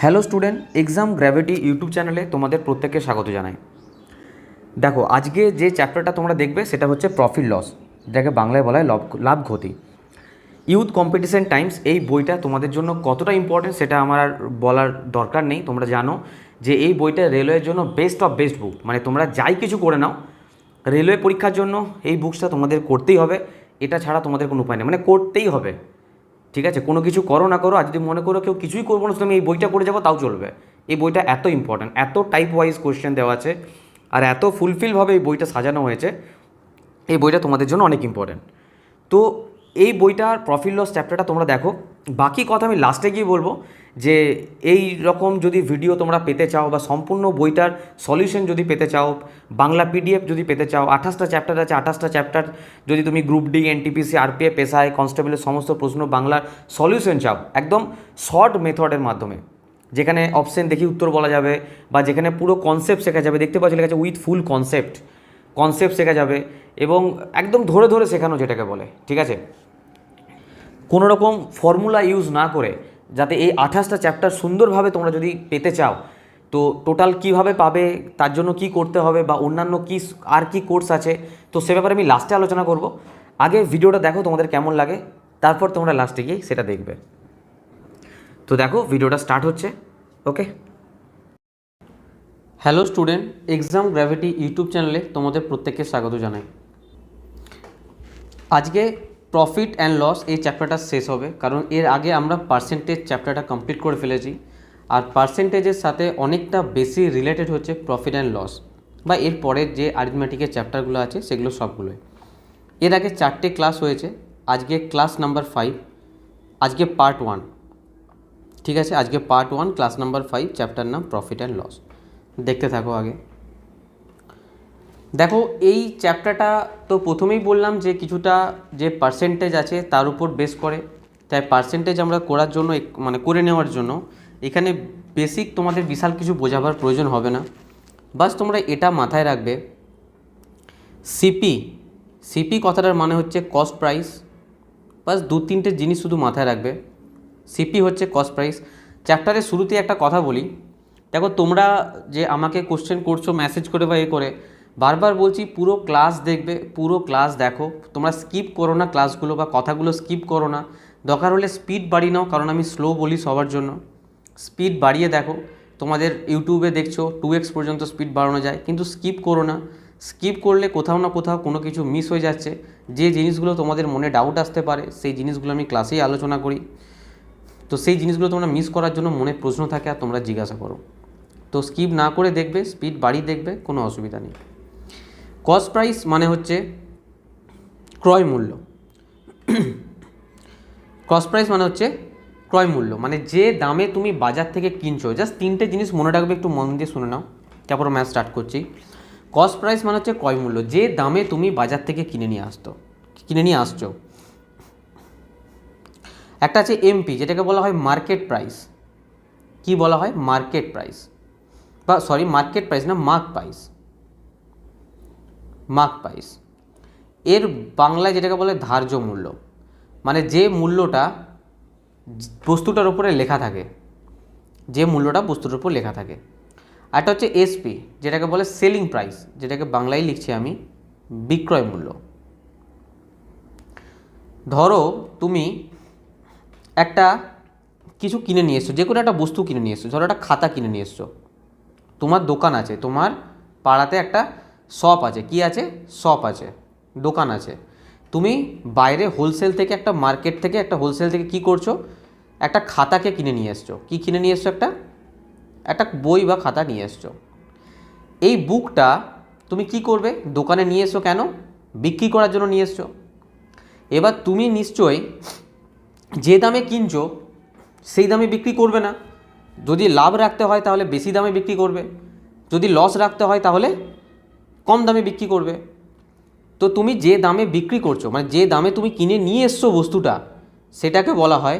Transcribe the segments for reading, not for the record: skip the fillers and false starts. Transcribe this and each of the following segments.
Hello student, exam gravity YouTube চ্যানেলে তোমাদের প্রত্যেককে স্বাগত জানাই। দেখো, আজকে যে চ্যাপ্টারটা তোমরা দেখবে সেটা হচ্ছে প্রফিট লস, যাকে বাংলায় বলা হয় লাভ ক্ষতি। ইউথ কম্পিটিশন টাইমস এই বইটা তোমাদের জন্য কতটা ইম্পর্টেন্ট সেটা আমার আর বলার দরকার নেই। তোমরা জানো যে এই বইটা রেলওয়ের জন্য বেস্ট অফ বেস্ট বুক। মানে তোমরা যাই কিছু করে নাও, রেলওয়ে পরীক্ষার জন্য এই বুকসটা তোমাদের করতেই হবে। এটা ছাড়া তোমাদের কোনো উপায় নেই, মানে করতেই হবে। ঠিক আছে, কোনো কিছু করো না করো, আর যদি মনে করো কেউ কিছুই করবো না, তুমি এই বইটা করে যাবো তাও চলবে। এই বইটা এত ইম্পর্ট্যান্ট, এত টাইপ ওয়াইজ কোয়েশ্চেন দেওয়া আছে, আর এত ফুলফিলভাবে এই বইটা সাজানো হয়েছে। এই বইটা তোমাদের জন্য অনেক ইম্পর্ট্যান্ট। তো এই বইটার প্রফিট লস চ্যাপ্টারটা তোমরা দেখো। বাকি কথা আমি লাস্টে গিয়ে বলবো যে এই রকম যদি ভিডিও তোমরা পেতে চাও বা সম্পূর্ণ বইটার সলিউশন যদি পেতে চাও, বাংলা পিডিএফ যদি পেতে চাও, 28টা চ্যাপ্টার আছে, 28টা চ্যাপ্টার যদি তুমি group D, NTPC, RPF, SI, কনস্টেবলের সমস্ত প্রশ্ন বাংলার সলিউশন চাও একদম শর্ট মেথডের মাধ্যমে, যেখানে অপশন দেখি উত্তর বলা যাবে, বা যেখানে পুরো কনসেপ্ট শেখা যাবে, দেখতে পাচ্ছি লেখা আছে উইথ ফুল কনসেপ্ট শেখা যাবে, এবং একদম ধরে ধরে শেখানো যেটাকে বলে, ঠিক আছে, কোনো রকম ফর্মুলা ইউজ না করে, যাতে এই 28টা চ্যাপ্টার সুন্দরভাবে তোমরা যদি পেতে চাও, তো টোটাল কিভাবে পাবে, তার জন্য কি করতে হবে, বা অন্যান্য কি আর কি কোর্স আছে, তো সে ব্যাপারে আমি লাস্টে আলোচনা করব। আগে ভিডিওটা দেখো তোমাদের কেমন লাগে, তারপর তোমরা লাস্টে গিয়ে সেটা দেখবে। তো দেখো, ভিডিওটা স্টার্ট হচ্ছে। Okay, hello student, exam gravity YouTube চ্যানেলে তোমাদের প্রত্যেককে স্বাগত জানাই। আজকে প্রফিট অ্যান্ড লস এই চ্যাপ্টারটা শেষ হবে, কারণ এর আগে আমরা পার্সেন্টেজ চ্যাপ্টারটা কমপ্লিট করে ফেলেছি, আর পার্সেন্টেজের সাথে অনেকটা বেশি রিলেটেড হচ্ছে প্রফিট অ্যান্ড লস, বা এর পরের যে অ্যারিথমেটিকের চ্যাপ্টারগুলো আছে সেগুলো সবগুলোই। এর আগে 4টে ক্লাস হয়েছে, আজকে ক্লাস নাম্বার 5, আজকে পার্ট 1। ঠিক আছে, আজকে পার্ট 1 ক্লাস নাম্বার 5, চ্যাপ্টার নাম প্রফিট অ্যান্ড লস। দেখতে থাকো। আগে দেখো, এই চ্যাপ্টারটা তো প্রথমেই বললাম যে কিছুটা যে পার্সেন্টেজ আছে তার উপর বেস করে, তাই পার্সেন্টেজ আমরা করার জন্য মানে করে নেওয়ার জন্য এখানে বেসিক তোমাদের বিশাল কিছু বোঝাবার প্রয়োজন হবে না। বাস তোমরা এটা মাথায় রাখবে, সিপি কথাটার মানে হচ্ছে কস্ট প্রাইস। বাস 2-3টে জিনিস শুধু মাথায় রাখবে। সিপি হচ্ছে কস্ট প্রাইস। চ্যাপ্টারের শুরুতে একটা কথা বলি, দেখো তোমরা যে আমাকে কোশ্চেন করছো মেসেজ করে বা করে, বারবার বলছি পুরো ক্লাস দেখবে, পুরো ক্লাস দেখো, তোমরা স্কিপ করো না ক্লাসগুলো বা কথাগুলো স্কিপ করো না। দরকার হলে স্পিড বাড়িয়ে নাও, কারণ আমি স্লো বলি সবার জন্য। স্পিড বাড়িয়ে দেখো, তোমাদের ইউটিউবে দেখছো 2x পর্যন্ত স্পিড বাড়ানো যায়, কিন্তু স্কিপ করো না। স্কিপ করলে কোথাও না কোথাও কোনো কিছু মিস হয়ে যাচ্ছে। যে জিনিসগুলো তোমাদের মনে ডাউট আসতে পারে সেই জিনিসগুলো আমি ক্লাসেই আলোচনা করি, তো সেই জিনিসগুলো তোমরা মিস করার জন্য মনে প্রশ্ন থাকে আর তোমরা জিজ্ঞাসা করো। তো স্কিপ না করে দেখবে, স্পিড বাড়িয়ে দেখবে, কোনো অসুবিধা নেই। কস্ট প্রাইস মানে হচ্ছে ক্রয় মূল্য। কস্ট প্রাইস মানে হচ্ছে ক্রয় মূল্য, মানে যে দামে তুমি বাজার থেকে কিনছো। জাস্ট 3টে জিনিস মনে রাখবে, একটু মন দিয়ে শুনে নাও, তারপর ম্যাথ স্টার্ট করছি। কস্ট প্রাইস মানে হচ্ছে ক্রয় মূল্য, যে দামে তুমি বাজার থেকে কিনে নিয়ে আসছো। একটা আছে এমপি, যেটাকে বলা হয় মার্কেট প্রাইস। কি বলা হয়? মার্কেট প্রাইস, বা সরি মার্কেট প্রাইস না, মার্ক প্রাইস। এর বাংলায় যেটাকে বলে ধার্য মূল্য, মানে যে মূল্যটা বস্তুটার উপরে লেখা থাকে, যে মূল্যটা বস্তুর উপর লেখা থাকে। একটা হচ্ছে এসপি, যেটাকে বলে সেলিং প্রাইস, যেটাকে বাংলায় লিখছি আমি বিক্রয় মূল্য। ধরো তুমি একটা কিছু কিনে নিয়ে এসছো, যে কোনো একটা বস্তু কিনে নিয়ে এসছো, ধরো একটা খাতা কিনে নিয়ে এসছো। তোমার দোকান আছে, তোমার পাড়াতে একটা শপ আছে, কি আছে? শপ আছে, দোকান আছে। তুমি বাইরে হোলসেল থেকে, একটা মার্কেট থেকে, একটা হোলসেল থেকে কি করছো? একটা খাতাকে কিনে নিয়ে এসছো। কি কিনে নিয়ে এসছো? একটা বই বা খাতা নিয়ে এসছো। এই বুকটা তুমি কি করবে? দোকানে নিয়ে এসো, কেন? বিক্রি করার জন্য নিয়ে এসছো। এবার তুমি নিশ্চয়ই যে দামে কিনছো সেই দামে বিক্রি করবে না। যদি লাভ রাখতে হয় তাহলে বেশি দামে বিক্রি করবে, যদি লস রাখতে হয় তাহলে কম দামে বিক্রি করবে। তো তুমি যে দামে বিক্রি করছো, মানে যে দামে তুমি কিনে নিয়ে এসছো বস্তুটা, সেটাকে বলা হয়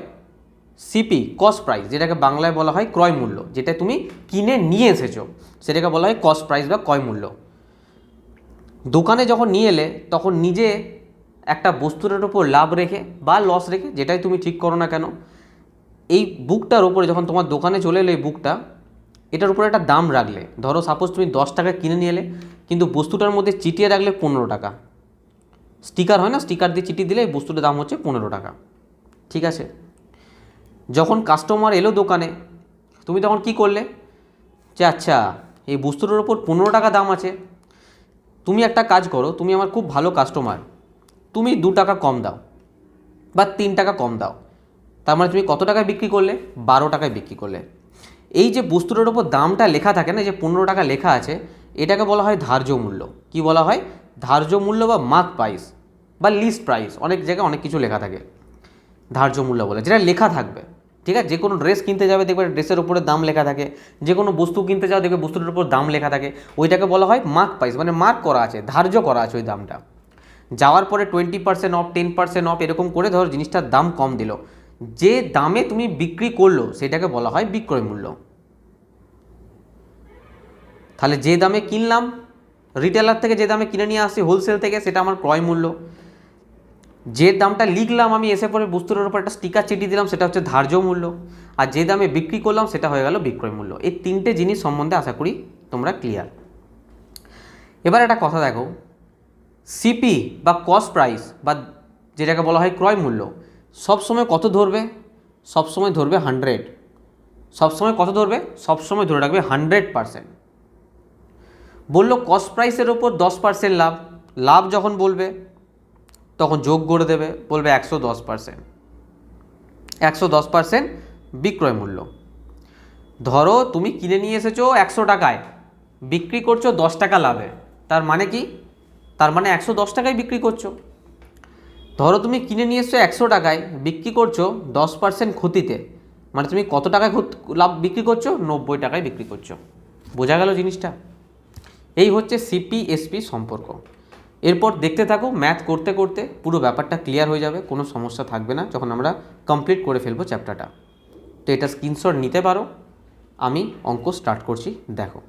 সিপি, কস্ট প্রাইস, যেটাকে বাংলায় বলা হয় ক্রয় মূল্য। যেটা তুমি কিনে নিয়ে এসেছো সেটাকে বলা হয় কস্ট প্রাইস বা ক্রয় মূল্য। দোকানে যখন নিয়ে এলে তখন নিজে একটা বস্তুটার উপর লাভ রেখে বা লস রেখে, যেটাই তুমি ঠিক করো না কেন, এই বুকটার ওপরে যখন তোমার দোকানে চলে এলো এই বুকটা, এটার উপরে একটা দাম রাখলে, ধরো সাপোজ তুমি 10 টাকা কিনে নিয়ে এলে, কিন্তু বস্তুটার মধ্যে চিটিয়ে রাখলে 15 টাকা। স্টিকার হয় না, স্টিকার দিয়ে চিঠি দিলে এই বস্তুটার দাম হচ্ছে 15 টাকা। ঠিক আছে, যখন কাস্টমার এলো দোকানে, তুমি তখন কি করলে, যে আচ্ছা এই বস্তুটার ওপর 15 টাকা দাম আছে, তুমি একটা কাজ করো, তুমি আমার খুব ভালো কাস্টমার, তুমি 2 টাকা কম দাও বা 3 টাকা কম দাও। তার মানে তুমি কত টাকায় বিক্রি করলে? 12 টাকায় বিক্রি করলে। এই যে বস্তুটার ওপর দামটা লেখা থাকে না, যে 15 টাকা লেখা আছে, এটাকে বলা হয় ধার্য মূল্য। কি বলা হয়? ধার্য মূল্য বা মার্ক প্রাইস বা লিস্ট প্রাইস, অনেক জায়গায় অনেক কিছু লেখা থাকে, ধার্য মূল্য বলে, যেটা লেখা থাকবে। ঠিক আছে, যে কোনো ড্রেস কিনতে যাবে দেখবে ড্রেসের উপরে দাম লেখা থাকে, যে কোনো বস্তু কিনতে যাও দেখবে বস্তুটার উপর দাম লেখা থাকে, ওইটাকে বলা হয় মার্ক প্রাইস, মানে মার্ক করা আছে, ধার্য করা আছে ওই দামটা। যাওয়ার পরে 20% অফ, 10% অফ, এরকম করে ধরো জিনিসটার দাম কম দিল, যে দামে তুমি বিক্রি করলো সেটাকে বলা হয় বিক্রয় মূল্য। তাহলে যে দামে কিনলাম রিটেলার থেকে, যে দামে কিনে নিয়ে আসছি হোলসেল থেকে, সেটা আমার ক্রয় মূল্য। যে দামটা লিখলাম আমি এসে পরে বস্তুর উপর একটা স্টিকার চিঠি দিলাম, সেটা হচ্ছে ধার্য মূল্য। আর যে দামে বিক্রি করলাম সেটা হয়ে গেল বিক্রয় মূল্য। এই তিনটে জিনিস সম্বন্ধে আশা করি তোমরা ক্লিয়ার। এবার একটা কথা দেখো, সিপি বা কস্ট প্রাইস বা যেটাকে বলা হয় ক্রয় মূল্য, সবসময় কত ধরবে? সবসময় ধরবে 100। সবসময় কত ধরবে? সবসময় ধরে রাখবে 100%। বললো কস্ট প্রাইসের ওপর 10% লাভ, লাভ যখন বলবে তখন যোগ করে দেবে, বলবে 110%। 110% বিক্রয় মূল্য। ধরো তুমি কিনে নিয়ে এসেছো 100 টাকায়, বিক্রি করছো 10 টাকা লাভে, তার মানে কি? তার মানে 110 টাকায় বিক্রি করছো। ধরো তুমি কিনে নিয়ে এসছো 100 টাকায়, বিক্রি করছো 10% ক্ষতিতে, মানে তুমি কত টাকায় লাভ বিক্রি করছো? 90 টাকায় বিক্রি করছো। বোঝা গেল জিনিসটা? এই হচ্ছে সিপি এসপি সম্পর্ক। এরপর দেখতে থাকো, ম্যাথ করতে করতে পুরো ব্যাপারটা ক্লিয়ার হয়ে যাবে, কোনো সমস্যা থাকবে না যখন আমরা কমপ্লিট করে ফেলবো চ্যাপ্টারটা। তো এটা স্ক্রিনশট নিতে পারো। আমি অঙ্ক স্টার্ট করছি, দেখো।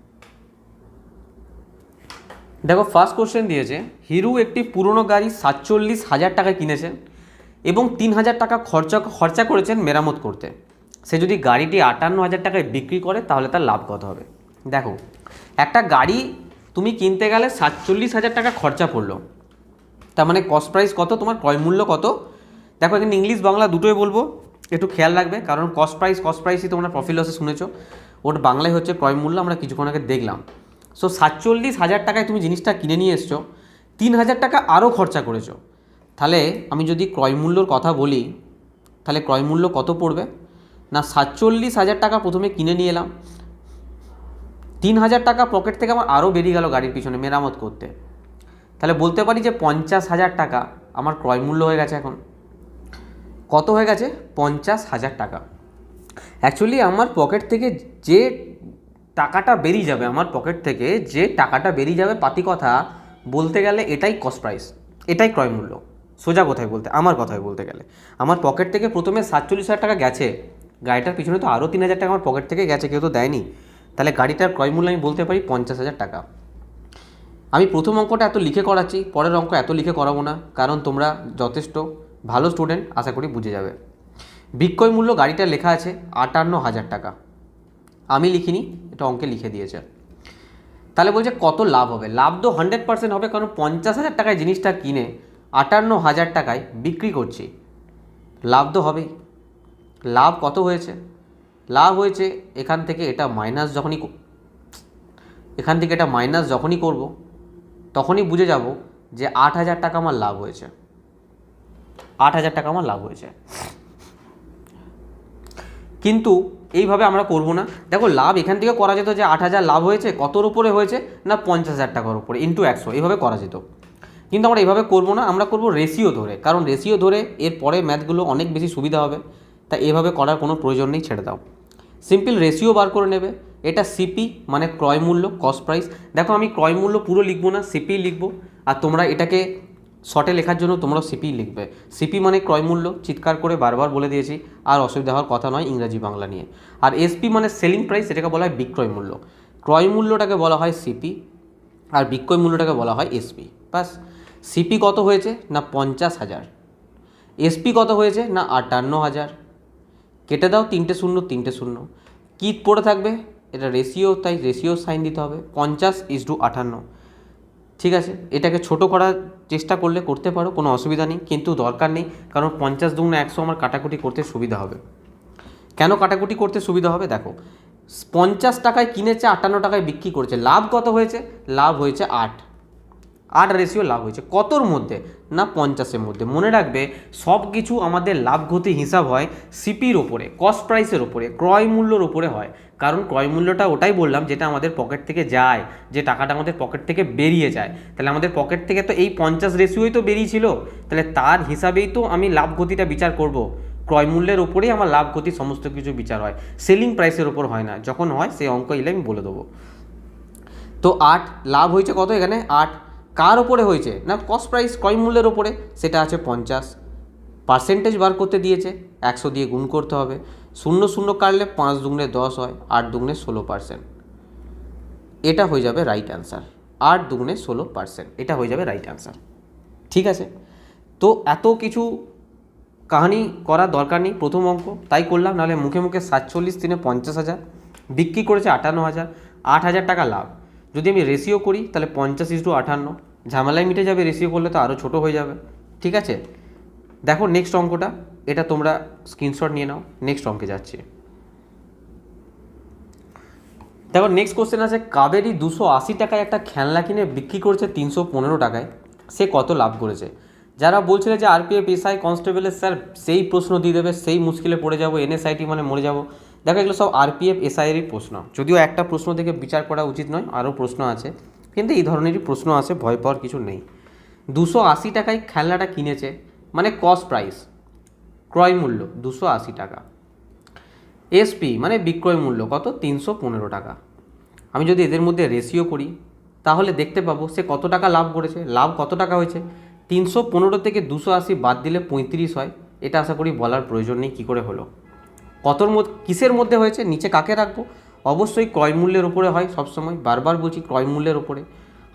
দেখো ফার্স্ট কোশ্চেন দিয়েছে, হিরু একটি পুরনো গাড়ি 47,000 টাকায় কিনেছেন এবং 3,000 টাকা খরচা করেছেন মেরামত করতে। সে যদি গাড়িটি 58,000 টাকায় বিক্রি করে তাহলে তার লাভ কত হবে? দেখো, একটা গাড়ি তুমি কিনতে গেলে 47,000 টাকা খরচা পড়লো, তার মানে কস্ট প্রাইস কত, তোমার ক্রয় মূল্য কত? দেখো এখানে ইংলিশ বাংলা দুটোই বলবো, একটু খেয়াল রাখবে, কারণ কস্ট প্রাইসই তোমরা প্রফিট লসে শুনেছো, ওটা বাংলায় হচ্ছে ক্রয় মূল্য, আমরা কিছুক্ষণ আগে দেখলাম। সো 47,000 টাকায় তুমি জিনিসটা কিনে নিয়ে এসছো, 3,000 টাকা আরও খরচা করেছো, তাহলে আমি যদি ক্রয় মূল্যর কথা বলি, তাহলে ক্রয় মূল্য কত পড়বে না? 47,000 টাকা প্রথমে কিনে নিয়ে এলাম, 3,000 টাকা পকেট থেকে আমার আরও বেরিয়ে গেল গাড়ির পিছনে মেরামত করতে, তাহলে বলতে পারি যে 50,000 টাকা আমার ক্রয় মূল্য হয়ে গেছে। এখন কত হয়ে গেছে? 50,000 টাকা। অ্যাকচুয়ালি আমার পকেট থেকে যে টাকাটা বেরিয়ে যাবে, পাতি কথা বলতে গেলে এটাই কস্ট প্রাইস, এটাই ক্রয় মূল্য। সোজা কথায় বলতে, আমার কথায় বলতে গেলে আমার পকেট থেকে প্রথমে 47,000 টাকা গেছে, গাড়িটার পিছনে তো আরও 3,000 টাকা আমার পকেট থেকে গেছে, কেউ তো দেয়নি, তাহলে গাড়িটার ক্রয় মূল্য আমি বলতে পারি 50,000 টাকা। আমি প্রথম অঙ্কটা এত লিখে করাচ্ছি, পরের অঙ্ক এত লিখে করাবো না, কারণ তোমরা যথেষ্ট ভালো স্টুডেন্ট, আশা করি বুঝে যাবে। বিক্রয় মূল্য গাড়িটা লেখা আছে 58,000 টাকা, আমি লিখিনি, এটা অঙ্কে লিখে দিয়েছে। তাহলে বলছে কত লাভ হবে? লাভ তো 100% হবে, কারণ 50,000 টাকায় জিনিসটা কিনে 58,000 টাকায় বিক্রি করছি, লাভ তো হবেই। লাভ কত হয়েছে? লাভ হয়েছে এখান থেকে এটা মাইনাস যখনই করব তখনই বুঝে যাব যে 8,000 টাকা আমার লাভ হয়েছে, 8,000 টাকা আমার লাভ হয়েছে। কিন্তু এইভাবে আমরা করব না। দেখো লাভ এখান থেকে করা যেত যে 8,000 লাভ হয়েছে, কতর উপরে হয়েছে না 50,000 টাকার উপরে, ইন্টু 100, এইভাবে করা যেত। কিন্তু আমরা এইভাবে করব না, আমরা করব রেশিও ধরে, কারণ রেশিও ধরে এর পরে ম্যাথগুলো অনেক বেশি সুবিধা হবে, তাই এভাবে করার কোনো প্রয়োজন নেই, ছেড়ে দাও। সিম্পল রেশিও বার করে নেবে। এটা সিপি মানে ক্রয় মূল্য, কস্ট প্রাইস। দেখো আমি ক্রয় মূল্য পুরো লিখবো না, সিপি লিখবো, আর তোমরা এটাকে শর্টে লেখার জন্য তোমরা সিপি লিখবে। সিপি মানে ক্রয় মূল্য, চিৎকার করে বারবার বলে দিয়েছি, আর অসুবিধা হওয়ার কথা নয় ইংরাজি বাংলা নিয়ে। আর এসপি মানে সেলিং প্রাইস, এটাকে বলা হয় বিক্রয় মূল্য। ক্রয় মূল্যটাকে বলা হয় সিপি আর বিক্রয় মূল্যটাকে বলা হয় এসপি। বাস, সিপি কত হয়েছে না 50,000, এসপি কত হয়েছে না 58,000, কেটে দাও 3টে শূন্য 3টে শূন্য, কী পড়ে থাকবে? এটা রেশিও, তাই রেশিও সাইন দিতে হবে 50:58। ঠিক আছে, এটাকে ছোট করার চেষ্টা করলে করতে পারো, কোনো অসুবিধা নেই, কিন্তু দরকার নেই, কারণ 50 দুগুণে 100 আমার কাটাকুটি করতে সুবিধা হবে। কেন কাটাকুটি করতে সুবিধা হবে? দেখো 50 টাকায় কিনেছে, 58 টাকায় বিক্রি করেছে, লাভ কত হয়েছে? লাভ হয়েছে 8 রেশিও লাভ হয়েছে। কতর মধ্যে? না 50-এর মধ্যে। মনে রাখবে সব কিছু আমাদের লাভ ক্ষতি হিসাব হয় সিপির ওপরে, কস্ট প্রাইসের ওপরে, ক্রয় মূল্যর ওপরে হয়। কারণ ক্রয় মূল্যটা ওটাই বললাম যেটা আমাদের পকেট থেকে যায়, যে টাকাটা আমাদের পকেট থেকে বেরিয়ে যায়। তাহলে আমাদের পকেট থেকে তো এই 50 রেশিওই তো বেরিয়েছিল, তাহলে তার হিসাবেই তো আমি লাভ ক্ষতিটা বিচার করব। ক্রয় মূল্যের ওপরেই আমার লাভ ক্ষতি সমস্ত কিছু বিচার হয়, সেলিং প্রাইসের ওপর হয় না। যখন হয় সেই অঙ্ক এলে আমি বলে দেবো। তো 8 লাভ হয়েছে কত? এখানে 8 কার ওপরে হয়েছে? না কস্ট প্রাইস, ক্রয় মূল্যের ওপরে, সেটা আছে 50। পার্সেন্টেজ বার করতে দিয়েছে, 100 দিয়ে গুণ করতে হবে, শূন্য শূন্য কাটলে 5 দুগুণে 10 হয়, 8 দুগুণে 16%। এটা হয়ে যাবে রাইট অ্যান্সার। 8 দুগুণে 16%, এটা হয়ে যাবে রাইট অ্যান্সার। ঠিক আছে, তো এত কিছু কাহিনি করার দরকার নেই, প্রথম অঙ্ক তাই করলাম, নাহলে মুখে মুখে 47 দিনে 50,000 বিক্রি করেছে 58,000, 8,000 টাকা লাভ। যদি আমি রেশিও করি তাহলে 50:58, ঝামেলায় মিটে যাবে, রেশিও করলে তো আরও ছোটো হয়ে যাবে। ঠিক আছে, দেখো নেক্সট অঙ্কটা, এটা তোমরা স্ক্রিনশট নিয়ে নাও। নেক্সট অঙ্কে যাচ্ছি। দেখো নেক্সট কোশ্চেন আছে, কাবেরী 280 টাকায় একটা খেলনা কিনে বিক্রি করেছে 315 টাকায়, সে কত লাভ করেছে? যারা বলছিল যে আরপিএফ, এসআই, কনস্টেবলের স্যার সেই প্রশ্ন দিয়ে দেবে, সেই মুশকিলে পড়ে যাবো, এনএসআইটি মানে মরে যাবো, দেখো এগুলো সব আরপিএফ, এসআইয়েরই প্রশ্ন। যদিও একটা প্রশ্ন থেকে বিচার করা উচিত নয়, আরও প্রশ্ন আছে, কিন্তু এই ধরনেরই প্রশ্ন আছে, ভয় পাওয়ার কিছু নেই। 280 টাকায় খেলনাটা কিনেছে, মানে কস্ট প্রাইস, ক্রয় মূল্য 280 টাকা, এসপি মানে বিক্রয় মূল্য কত? 315 টাকা। আমি যদি এদের মধ্যে রেশিও করি তাহলে দেখতে পাবো সে কত টাকা লাভ করেছে। লাভ কত টাকা হয়েছে? 315 থেকে 280 বাদ দিলে 35 হয়। এটা আশা করি বলার প্রয়োজন নেই কী করে হলো। কতর মধ্যে, কিসের মধ্যে হয়েছে, নিচে কাকে রাখবো? অবশ্যই ক্রয় মূল্যের ওপরে হয় সবসময়, বারবার বলছি ক্রয় মূল্যের ওপরে।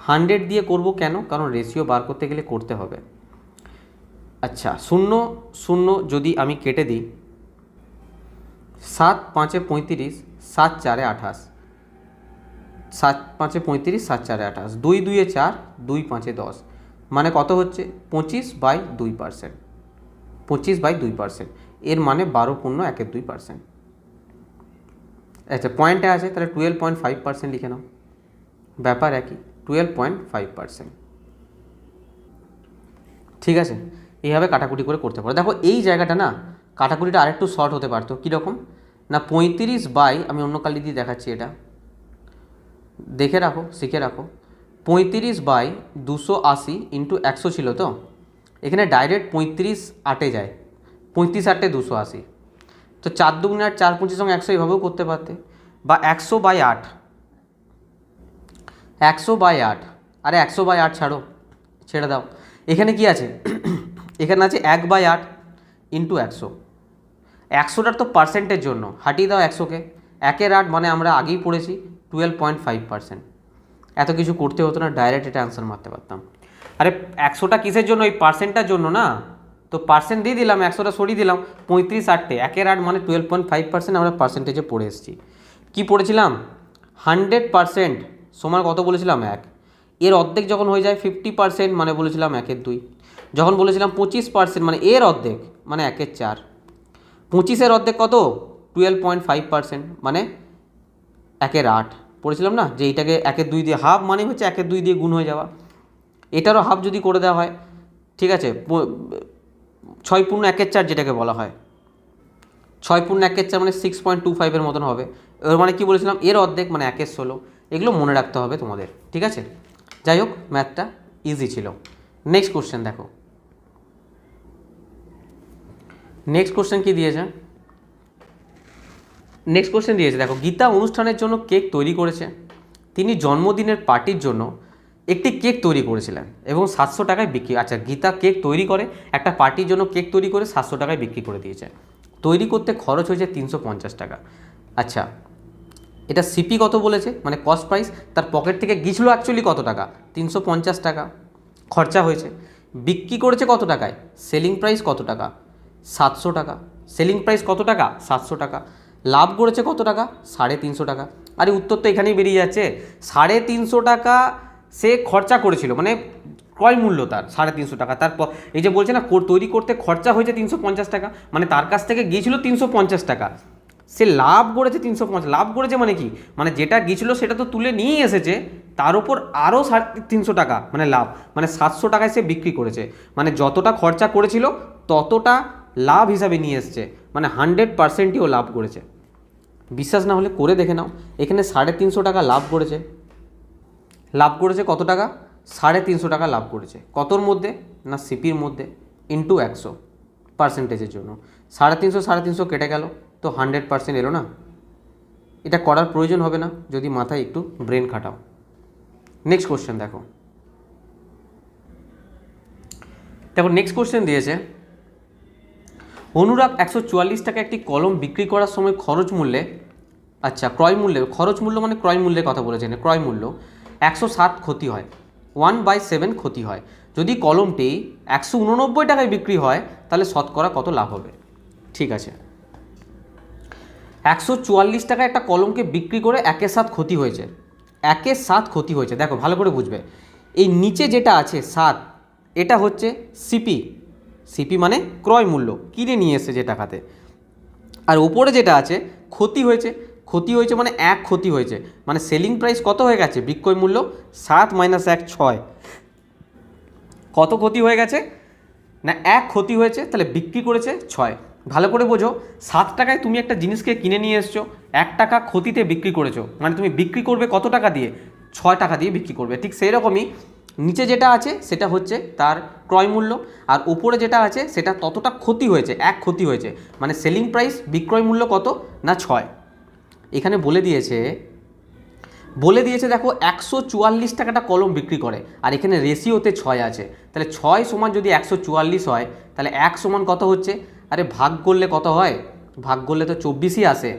100 দিয়ে করব কেন? কারণ রেশিও বার করতে গেলে করতে হবে। আচ্ছা, 0 0 যদি আমি কেটে দিই, 7 5 35, 7 4 28, 7 5 35, 7 4 28, 2 2 4, 2 5 10, মানে কত হচ্ছে? 25/2%, 25/2%, এর মানে 12.12%। আচ্ছা পয়েন্টে আছে, তাহলে 12.5% লিখে নাও, ব্যাপার একই, 12.5%। ঠিক আছে, এইভাবে কাটাকুটি করে করতে পারো। দেখো এই জায়গাটা না, কাটাকুটিটা আরেকটু শর্ট হতে পারতো। কীরকম? না 35 আমি অন্য কালি দিয়ে দেখাচ্ছি, এটা দেখে রাখো, শিখে রাখো। 35/280 ইন্টু 100 ছিল তো, এখানে ডাইরেক্ট 35 8-এ যায়, 35 8-এ 280, তো 4 দুগুণে 8, 4 25 সঙ্গে 100 এভাবেও করতে পারতে, বা 100/8, 100/8, আরে 100/8 ছাড়ো, ছেড়ে দাও। এখানে কি আছে? এখানে আছে 1/8 ইন্টু 100, 100টার তো পার্সেন্টের জন্য হাঁটিয়ে দাও 100কে, 1/8 মানে আমরা আগেই পড়েছি 12.5%। এত কিছু করতে হতো না, ডাইরেক্ট এটা অ্যান্সার মারতে পারতাম। আরে 100টা কিসের জন্য? এই পার্সেন্টটার জন্য না, তো পার্সেন্ট দিয়ে দিলাম, 100টা সরিয়ে দিলাম, 35 8-এ 1/8 মানে 12.5%, আমরা পার্সেন্টেজে পড়ে এসেছি। কী পড়েছিলাম? 100% সমান কত বলেছিলাম? 1। এর অর্ধেক যখন হয়ে যায় 50% মানে বলেছিলাম 1/2। যখন বলেছিলাম 25% মানে এর অর্ধেক, মানে 1/4। 25-এর অর্ধেক কত? 12.5% মানে 1/8 পড়েছিলাম না, যে এইটাকে 1/2 দিয়ে, হাফ মানে হচ্ছে 1/2 দিয়ে গুণ হয়ে যাওয়া। এটারও হাফ যদি করে দেওয়া হয়, ঠিক আছে, 6/1/4 যেটাকে বলা হয়, 6/1/4 মানে 6.25-এর মতন হবে। এর মানে কি বলেছিলাম? এর অর্ধেক মানে 1/16। এগুলো মনে রাখতে হবে তোমাদের, ঠিক আছে? যাই হোক, ম্যাথটা ইজি ছিল। নেক্সট কোশ্চেন দেখো, নেক্সট কোশ্চেন কী দিয়েছে? নেক্সট কোশ্চেন দিয়েছে দেখো, গীতা অনুষ্ঠানের জন্য কেক তৈরি করেছে। তিনি জন্মদিনের পার্টির জন্য একটি কেক তৈরি করেছিলেন এবং 700 টাকায় বিক্রি। আচ্ছা, গীতা কেক তৈরি করে, একটা পার্টির জন্য কেক তৈরি করে 700 টাকায় বিক্রি করে দিয়েছে। তৈরি করতে খরচ হয়েছে 350 টাকা। আচ্ছা, এটা সিপি কত বলেছে, মানে কস্ট প্রাইস, তার পকেট থেকে গিয়েছিল অ্যাকচুয়ালি কত টাকা? 350 টাকা খরচা হয়েছে। বিক্রি করেছে কত টাকায়? সেলিং প্রাইস কত টাকা? 700 টাকা। সেলিং প্রাইস কত টাকা? 700 টাকা। লাভ করেছে কত টাকা? 350 টাকা। আরে উত্তর তো এখানেই বেরিয়ে যাচ্ছে। 350 টাকা সে খরচা করেছিল, মানে ক্রয় মূল্য তার 350 টাকা। তারপর এই যে বলছে না তৈরি করতে খরচা হয়েছে 350 টাকা, মানে তার কাছ থেকে গিয়েছিল 350 টাকা, সে লাভ করেছে 350। লাভ করেছে মানে কি? মানে যেটা গিয়েছিল সেটা তো তুলে নিয়ে এসেছে, তার উপর আরও 350 টাকা মানে লাভ, মানে 700 টাকায় সে বিক্রি করেছে। মানে যতটা খরচা করেছিল ততটা লাভ হিসাবে নিয়ে এসছে, মানে 100%ও লাভ করেছে। বিশ্বাস না হলে করে দেখে নাও। এখানে 350 টাকা লাভ করেছে। লাভ করেছে কত টাকা? 350 টাকা লাভ করেছে। কতর মধ্যে? না সিপির মধ্যে, ইন্টু 100 পার্সেন্টেজের জন্য। 350 কেটে গেল, তো 100% এলো না। এটা করার প্রয়োজন হবে না যদি মাথায় একটু ব্রেন খাটাও। নেক্সট কোশ্চেন দেখো। নেক্সট কোশ্চেন দিয়েছে, অনুরাগ 144 টাকা একটি কলম বিক্রি করার সময় খরচ মূল্যে, আচ্ছা ক্রয় মূল্যে, খরচ মূল্য মানে ক্রয় মূল্যের কথা বলেছেন, ক্রয় মূল্য 107 ক্ষতি হয়, 1/7 ক্ষতি হয়। যদি কলমটি 189 টাকায় বিক্রি হয় তাহলে শতকরা কত লাভ হবে? ঠিক আছে, 144 টাকায় একটা কলমকে বিক্রি করে 1/7 ক্ষতি হয়েছে। 1/7 ক্ষতি হয়েছে, দেখো ভালো করে বুঝবে। এই নিচে যেটা আছে 7, এটা হচ্ছে সিপি। সিপি মানে ক্রয় মূল্য, কিনে নিয়ে এসে যে টাকাতে। আর উপরে যেটা আছে ক্ষতি হয়েছে। ক্ষতি হয়েছে মানে 1 ক্ষতি হয়েছে, মানে সেলিং প্রাইস কত হয়ে গেছে? বিক্রয় মূল্য 7 - 1 6। কত ক্ষতি হয়ে গেছে? না 1 ক্ষতি হয়েছে, তাহলে বিক্রি করেছে 6। ভালো করে বোঝো, 7 টাকায় তুমি একটা জিনিসকে কিনে নিয়ে এসছো, 1 টাকা ক্ষতিতে বিক্রি করেছো, মানে তুমি বিক্রি করবে কত টাকা দিয়ে? 6 টাকা দিয়ে বিক্রি করবে। ঠিক সেই রকমই নিচে যেটা আছে সেটা হচ্ছে তার ক্রয় মূল্য, আর উপরে যেটা আছে সেটা ততটা ক্ষতি হয়েছে, 1 ক্ষতি হয়েছে, মানে সেলিং প্রাইস বিক্রয় মূল্য কত? না 6। এখানে বলে দিয়েছে দেখো 144 টাকাটা কলম বিক্রি করে, আর এখানে রেশিওতে 6 আছে। তাহলে 6 সমান যদি 144 হয়, তাহলে 1 সমান কত হচ্ছে? আরে ভাগ করলে কত হয়? ভাগ করলে তো 24ই আসে।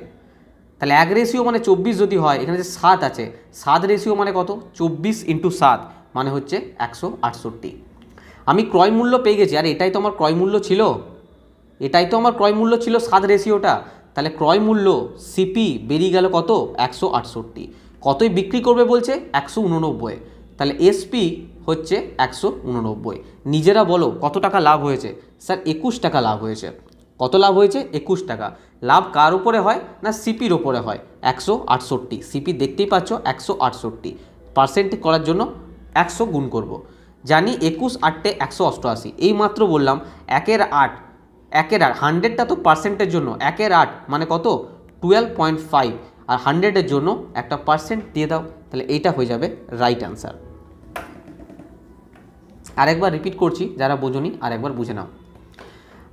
তাহলে 1 রেশিও মানে 24 যদি হয়, এখানে যে 7 আছে, 7 রেশিও মানে কত? 24 × 7 মানে হচ্ছে 168। আমি ক্রয় মূল্য পেয়ে গেছি, আর এটাই তো আমার ক্রয় মূল্য ছিল, 7 রেশিওটা। তাহলে ক্রয় মূল্য সিপি বেরিয়ে গেল কত? 168। কতই বিক্রি করবে বলছে? 189। তাহলে এসপি হচ্ছে 189। নিজেরা বলো কত টাকা লাভ হয়েছে? স্যার 21 টাকা লাভ হয়েছে। কত লাভ হয়েছে? 21 টাকা। লাভ কার উপরে হয়? না সিপির ওপরে হয়, 168। সিপি দেখতেই পাচ্ছ 168, পার্সেন্ট করার জন্য 100 গুণ করব। জানি 21 × 8 = 188। এই মাত্র বললাম 1/8, 1/8, 100টা তো পার্সেন্টের জন্য, 1/8 মানে কত? 12.5, আর 100-এর জন্য একটা পার্সেন্ট দিয়ে দাও, তাহলে এইটা হয়ে যাবে রাইট অ্যান্সার। আরেকবার রিপিট করছি, যারা বোঝনি আরেকবার বুঝে নাও।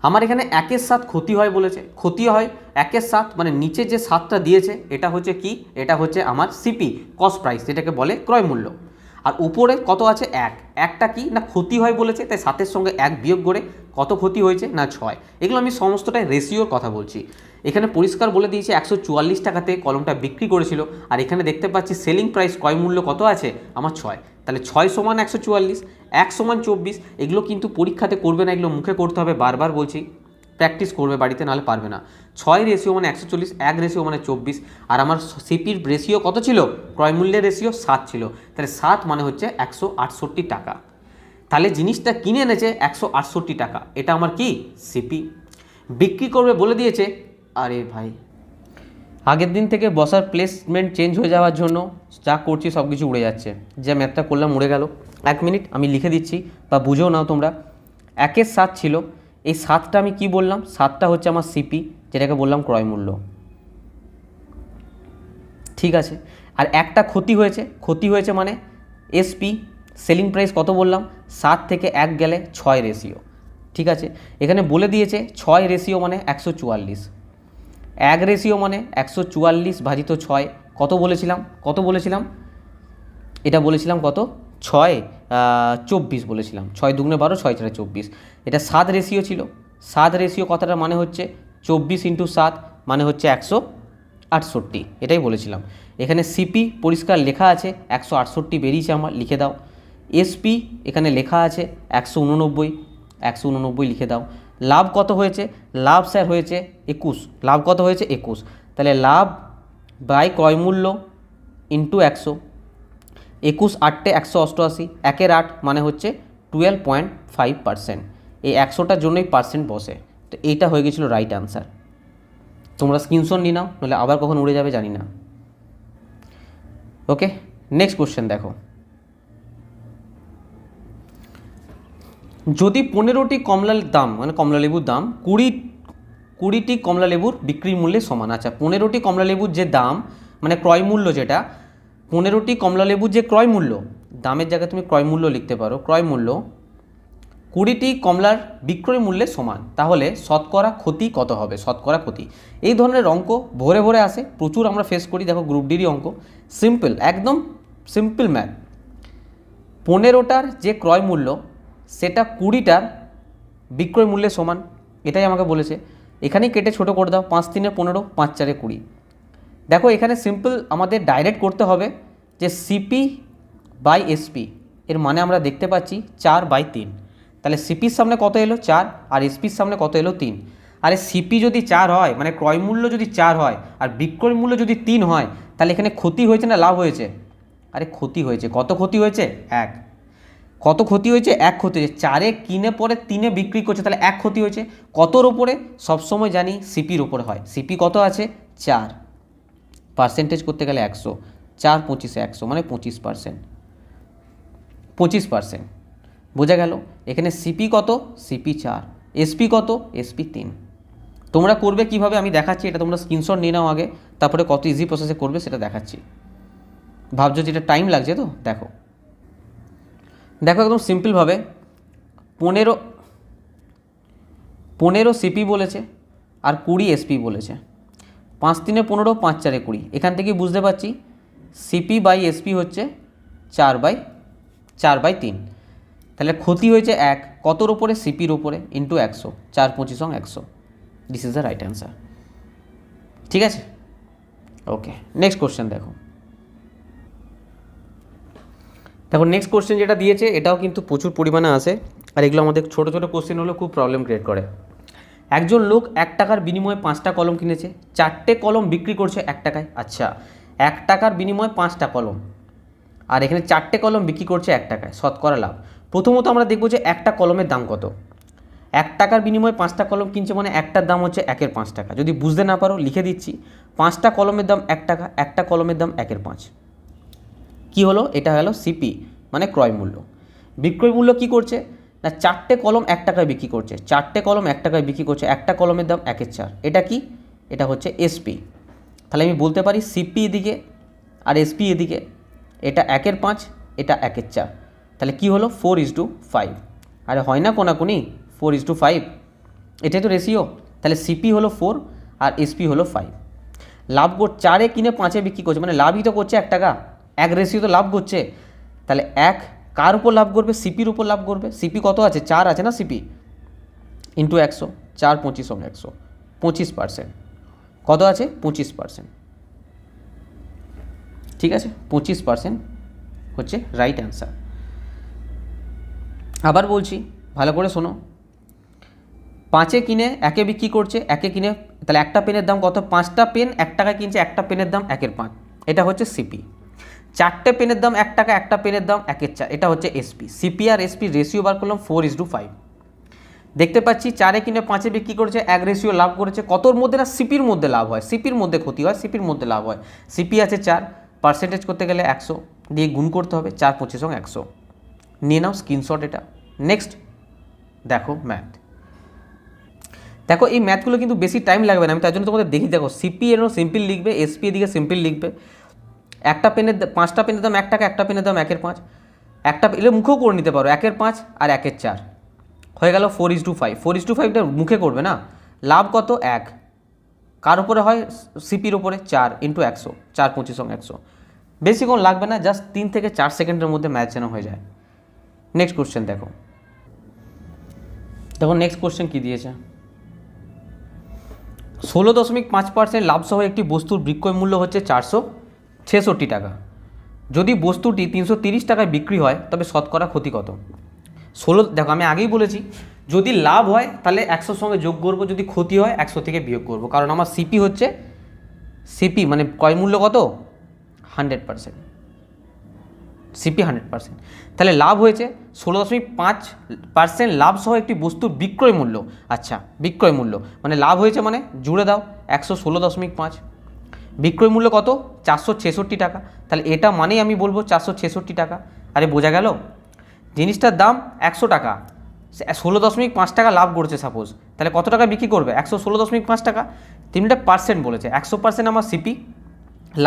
আমার এখানে 1/7 ক্ষতি হয় বলেছে। ক্ষতি হয় 1/7, মানে নিচে যে 7টা দিয়েছে এটা হচ্ছে কি? এটা হচ্ছে আমার সিপি, কস্ট প্রাইস, যেটাকে বলে ক্রয় মূল্য। আর উপরে কত আছে? 1। একটা কি না ক্ষতি হয় বলেছে, তাই 7-এর সঙ্গে 1 বিয়োগ করে কত ক্ষতি হয়েছে? না 6। এগুলো আমি সমস্তটাই রেশিওর কথা বলছি। এখানে পরিষ্কার বলে দিয়েছে 144 টাকাতে কলমটা বিক্রি করেছিল, আর এখানে দেখতে পাচ্ছি সেলিং প্রাইস ক্রয় মূল্য কত আছে? আমার 6। তাহলে 6 সমান 144, 1 সমান 24। এগুলো কিন্তু পরীক্ষাতে করবে না, এগুলো মুখে করতে হবে, বারবার বলছি, প্র্যাকটিস করবে বাড়িতে, নাহলে পারবে না। 6 রেশিও মানে 140, 1 রেশিও মানে 24, আর আমার সিপির রেশিও কত ছিল? ক্রয় মূল্যের রেশিও 7 ছিল, তাহলে 7 মানে হচ্ছে 168 টাকা। তাহলে জিনিসটা কিনে এনেছে 168 টাকা, এটা আমার কি? সিপি। বিক্রি করবে বলে দিয়েছে, আরে ভাই আগের দিন থেকে বসার প্লেসমেন্ট চেঞ্জ হয়ে যাওয়ার জন্য যা করছি সব কিছু উড়ে যাচ্ছে। যে ম্যাথটা করলাম উড়ে গেল। 1 মিনিট আমি লিখে দিচ্ছি, বা বুঝেও নাও তোমরা। 1/7 ছিল, এই 7টা আমি কি বললাম? 7টা হচ্ছে আমার সিপি, যেটাকে বললাম ক্রয় মূল্য, ঠিক আছে। আর একটা ক্ষতি হয়েছে মানে এসপি, সেলিং প্রাইস কত বললাম? 7 থেকে 1 গেলে 6 রেশিও, ঠিক আছে। এখানে বলে দিয়েছে 6 রেশিও মানে 144, 1 রেশিও মানে 144 ভাজিত 6, কত বলেছিলাম? এটা বলেছিলাম কত? 6 24 বলেছিলাম। 6 দুগুণে 12, 6 4 24। এটা 7 রেশিও ছিল। 7 রেশিও কথাটা মানে হচ্ছে 24 × 7 মানে হচ্ছে 168, এটাই বলেছিলাম। এখানে সিপি পরিষ্কার লেখা আছে 168 বেরিয়েছে আমার, লিখে দাও। এসপি এখানে লেখা আছে 189 লিখে দাও। লাভ কত হয়েছে? লাভ স্যার হয়েছে 21। লাভ কত হয়েছে? 21। তাহলে লাভ বাই ক্রয় মূল্য ইন্টু 100, 21 8 188, 1/8 মানে হচ্ছে 12.5%। এই 100টার জন্যই পার্সেন্ট বসে। তো এইটা হয়ে গেছিলো রাইট আনসার। তোমরা স্ক্রিনশট নিয়ে নাও, নাহলে আবার কখন উড়ে যাবে জানি না। ওকে, নেক্সট কোশ্চেন দেখো। যদি 15টি কমলার দাম মানে কমলালেবুর দাম 20টি কমলালেবুর বিক্রির মূল্যের সমান। আচ্ছা, 15টি কমলালেবুর যে দাম মানে ক্রয় মূল্য, যেটা 15টি কমলালেবুর যে ক্রয় মূল্য, দামের জায়গায় তুমি ক্রয় মূল্য লিখতে পারো, ক্রয় মূল্য 20টি কমলার বিক্রয় মূল্যের সমান, তাহলে শতকরা ক্ষতি কত হবে? শতকরা ক্ষতি, এই ধরনের অঙ্ক ভরে ভরে আসে, প্রচুর আমরা ফেস করি। দেখো গ্রুপ ডিরই অঙ্ক, সিম্পল, একদম সিম্পল ম্যাথ। 15টার যে ক্রয় মূল্য সেটা 20টার বিক্রয় মূল্যের সমান, এটাই আমাকে বলেছে। এখানেই কেটে ছোট করে দাও, 5 3 15, 5 4 20। দেখো এখানে সিম্পল আমাদের ডাইরেক্ট করতে হবে যে সিপি বাই এসপি, এর মানে আমরা দেখতে পাচ্ছি 4/3। তাহলে সিপির সামনে কত এলো? 4, আর এসপির সামনে কত এলো? 3। আরে সিপি যদি 4 হয়, মানে ক্রয় মূল্য যদি 4 হয় আর বিক্রয় মূল্য যদি 3 হয়, তাহলে এখানে ক্ষতি হয়েছে না লাভ হয়েছে? আরে ক্ষতি হয়েছে। কত ক্ষতি হয়েছে? 1। কত ক্ষতি হয়েছে? 1 ক্ষতি হয়েছে। 4-এ কিনে পরে 3-এ বিক্রি করছে, তাহলে 1 ক্ষতি হয়েছে। কতর ওপরে? সবসময় জানি সিপির ওপরে হয়। সিপি কত আছে? 4। পার্সেন্টেজ করতে গেলে 100, 4 25 100 মানে 25%। 25%, বোঝা গেল? এখানে সিপি কত? সিপি 4। এসপি কত? এসপি 3। তোমরা করবে কিভাবে আমি দেখাচ্ছি, এটা তোমরা স্ক্রিনশট নিয়ে নাও আগে, তারপরে কত ইজি প্রসেসে করবে সেটা দেখাচ্ছি। ভাবছো যেটা টাইম লাগছে, তো দেখো দেখো একদম সিম্পলভাবে 15 সিপি বলেছে আর 20 এসপি বলেছে। 5 3 15, 5 4 20। এখান থেকে বুঝতে পারছি সিপি বাই এসপি হচ্ছে 4/3। তাহলে ক্ষতি হয়েছে 1, কতর ওপরে? সিপির ওপরে, into 100, 4 25 100। This is the right answer. ঠিক আছে, ওকে। নেক্সট কোশ্চেন দেখো। দেখো নেক্সট কোশ্চেন যেটা দিয়েছে এটাও কিন্তু প্রচুর পরিমাণে আসে, আর এগুলো আমাদের ছোটো ছোটো কোশ্চেন হলেও খুব প্রবলেম ক্রিয়েট করে। একজন লোক 1 টাকার বিনিময়ে 5টা কলম কিনেছে, 4টে কলম বিক্রি করছে 1 টাকায়। আচ্ছা, 1 টাকার বিনিময়ে 5টা কলম, আর এখানে 4টে কলম বিক্রি করছে 1 টাকায়, শতকরা লাভ। প্রথমত আমরা দেখব যে একটা কলমের দাম কত। 1 টাকার বিনিময়ে 5টা কলম কিনছে মানে একটার দাম হচ্ছে 1-এর 5 টাকা। যদি বুঝতে না পারো লিখে দিচ্ছি, 5টা কলমের দাম 1 টাকা, একটা কলমের দাম 1-এর 5। কী হলো? এটা হলো সিপি মানে ক্রয় মূল্য। বিক্রয় মূল্য কী করছে না, 4টে কলম 1 টাকায় বিক্রি করছে, 4টে কলম 1 টাকায় বিক্রি করছে, একটা কলমের দাম 1-এর 4। এটা কি? এটা হচ্ছে এসপি। তাহলে আমি বলতে পারি সিপি এদিকে আর এসপি এদিকে, এটা 1-এর 5, এটা 1-এর 4। তাহলে কি হলো? 4:5। আরে হয় না কোনাকুনি, 4:5, এটাই তো রেশিও। তাহলে সিপি হলো 4 আর এসপি হলো 5। লাভ 4-এ কিনে 5-এ বিক্রি করছে, মানে লাভই তো করছে 1 টাকা, 1 রেশিও তো লাভ করছে। তাহলে 1 কার উপর লাভ করবে? সিপির উপর লাভ করবে। সিপি কত আছে? 4 আছে না সিপি, ইন্টু 100, 4 25 100, 25%। কত আছে? 25%। ঠিক আছে, 25% হচ্ছে রাইট অ্যান্সার। আবার বলছি, ভালো করে শোনো। 5-এ কিনে 1-এ বিক্রি করছে, 1-এ কিনে, তাহলে একটা পেনের দাম কত? 5টা পেন 1 টাকা কিনছে, একটা পেনের দাম 1-এর 5, এটা হচ্ছে সিপি। 4টে পেনের দাম 1 টাকা, একটা পেনের দাম 1-এর 4, এটা হচ্ছে এসপি। সিপি আর এসপি রেশিও বার করলাম 4:5। দেখতে পাচ্ছি 4-এ কিনে 5-এ বিক্রি করেছে, 1 রেশিও লাভ করেছে। কতর মধ্যে? না সিপির মধ্যে লাভ হয়, সিপির মধ্যে ক্ষতি হয়, সিপির মধ্যে লাভ হয়। সিপি আছে 4, পার্সেন্টেজ করতে গেলে 100 দিয়ে গুণ করতে হবে, 4 25 100। নিয়ে নাও স্ক্রিনশট এটা। নেক্সট দেখো ম্যাথ। দেখো এই ম্যাথগুলো কিন্তু বেশি টাইম লাগবে না, আমি তার জন্য তোমাদের দেখি। দেখো সিপি এর সিম্পল লিখবে, এসপি এদিকে সিম্পল লিখবে। একটা পেনের 5টা পেনের দাম 1 টাকা, একটা পেনের দাম 1-এর 5, একটা এলে মুখেও করে নিতে পারো, 1-এর 5 আর 1-এর 4 হয়ে গেল 4:5। 4:5টা মুখে করবে না। লাভ কত? 1। কার উপরে হয়? সিপির উপরে, 4 ইন্টু 100, 4 25 100। বেশিক্ষণ লাগবে না, জাস্ট 3 থেকে 4 সেকেন্ডের মধ্যে ম্যাথ যেন হয়ে যায়। নেক্সট কোশ্চেন দেখো। দেখো নেক্সট কোশ্চেন কী দিয়েছে। 16.5% লাভ সহ একটি বস্তুর বিক্রয় মূল্য হচ্ছে 466 টাকা। যদি বস্তুটি 330 টাকায় বিক্রি হয় তবে শতকরা ক্ষতি কত? দেখো আমি আগেই বলেছি যদি লাভ হয় তাহলে 100 সঙ্গে যোগ করবো, যদি ক্ষতি হয় 100 থেকে বিয়োগ করবো, কারণ আমার সিপি হচ্ছে সিপি মানে ক্রয় মূল্য কত 100%, সিপি 100%। তাহলে লাভ হয়েছে 16.5% লাভ সহ একটি বস্তুর বিক্রয় মূল্য। আচ্ছা বিক্রয় মূল্য মানে লাভ হয়েছে মানে জুড়ে দাও 116.5, বিক্রয় মূল্য কত 466 টাকা। তাহলে এটা মানেই আমি বলবো 466 টাকা। আরে বোঝা গেল, জিনিসটার দাম 100 টাকা, 16.5 টাকা লাভ করছে সাপোজ, তাহলে কত টাকা বিক্রি করবে 116.5 টাকা। তিনটা পার্সেন্ট বলেছে, 100% আমার সিপি,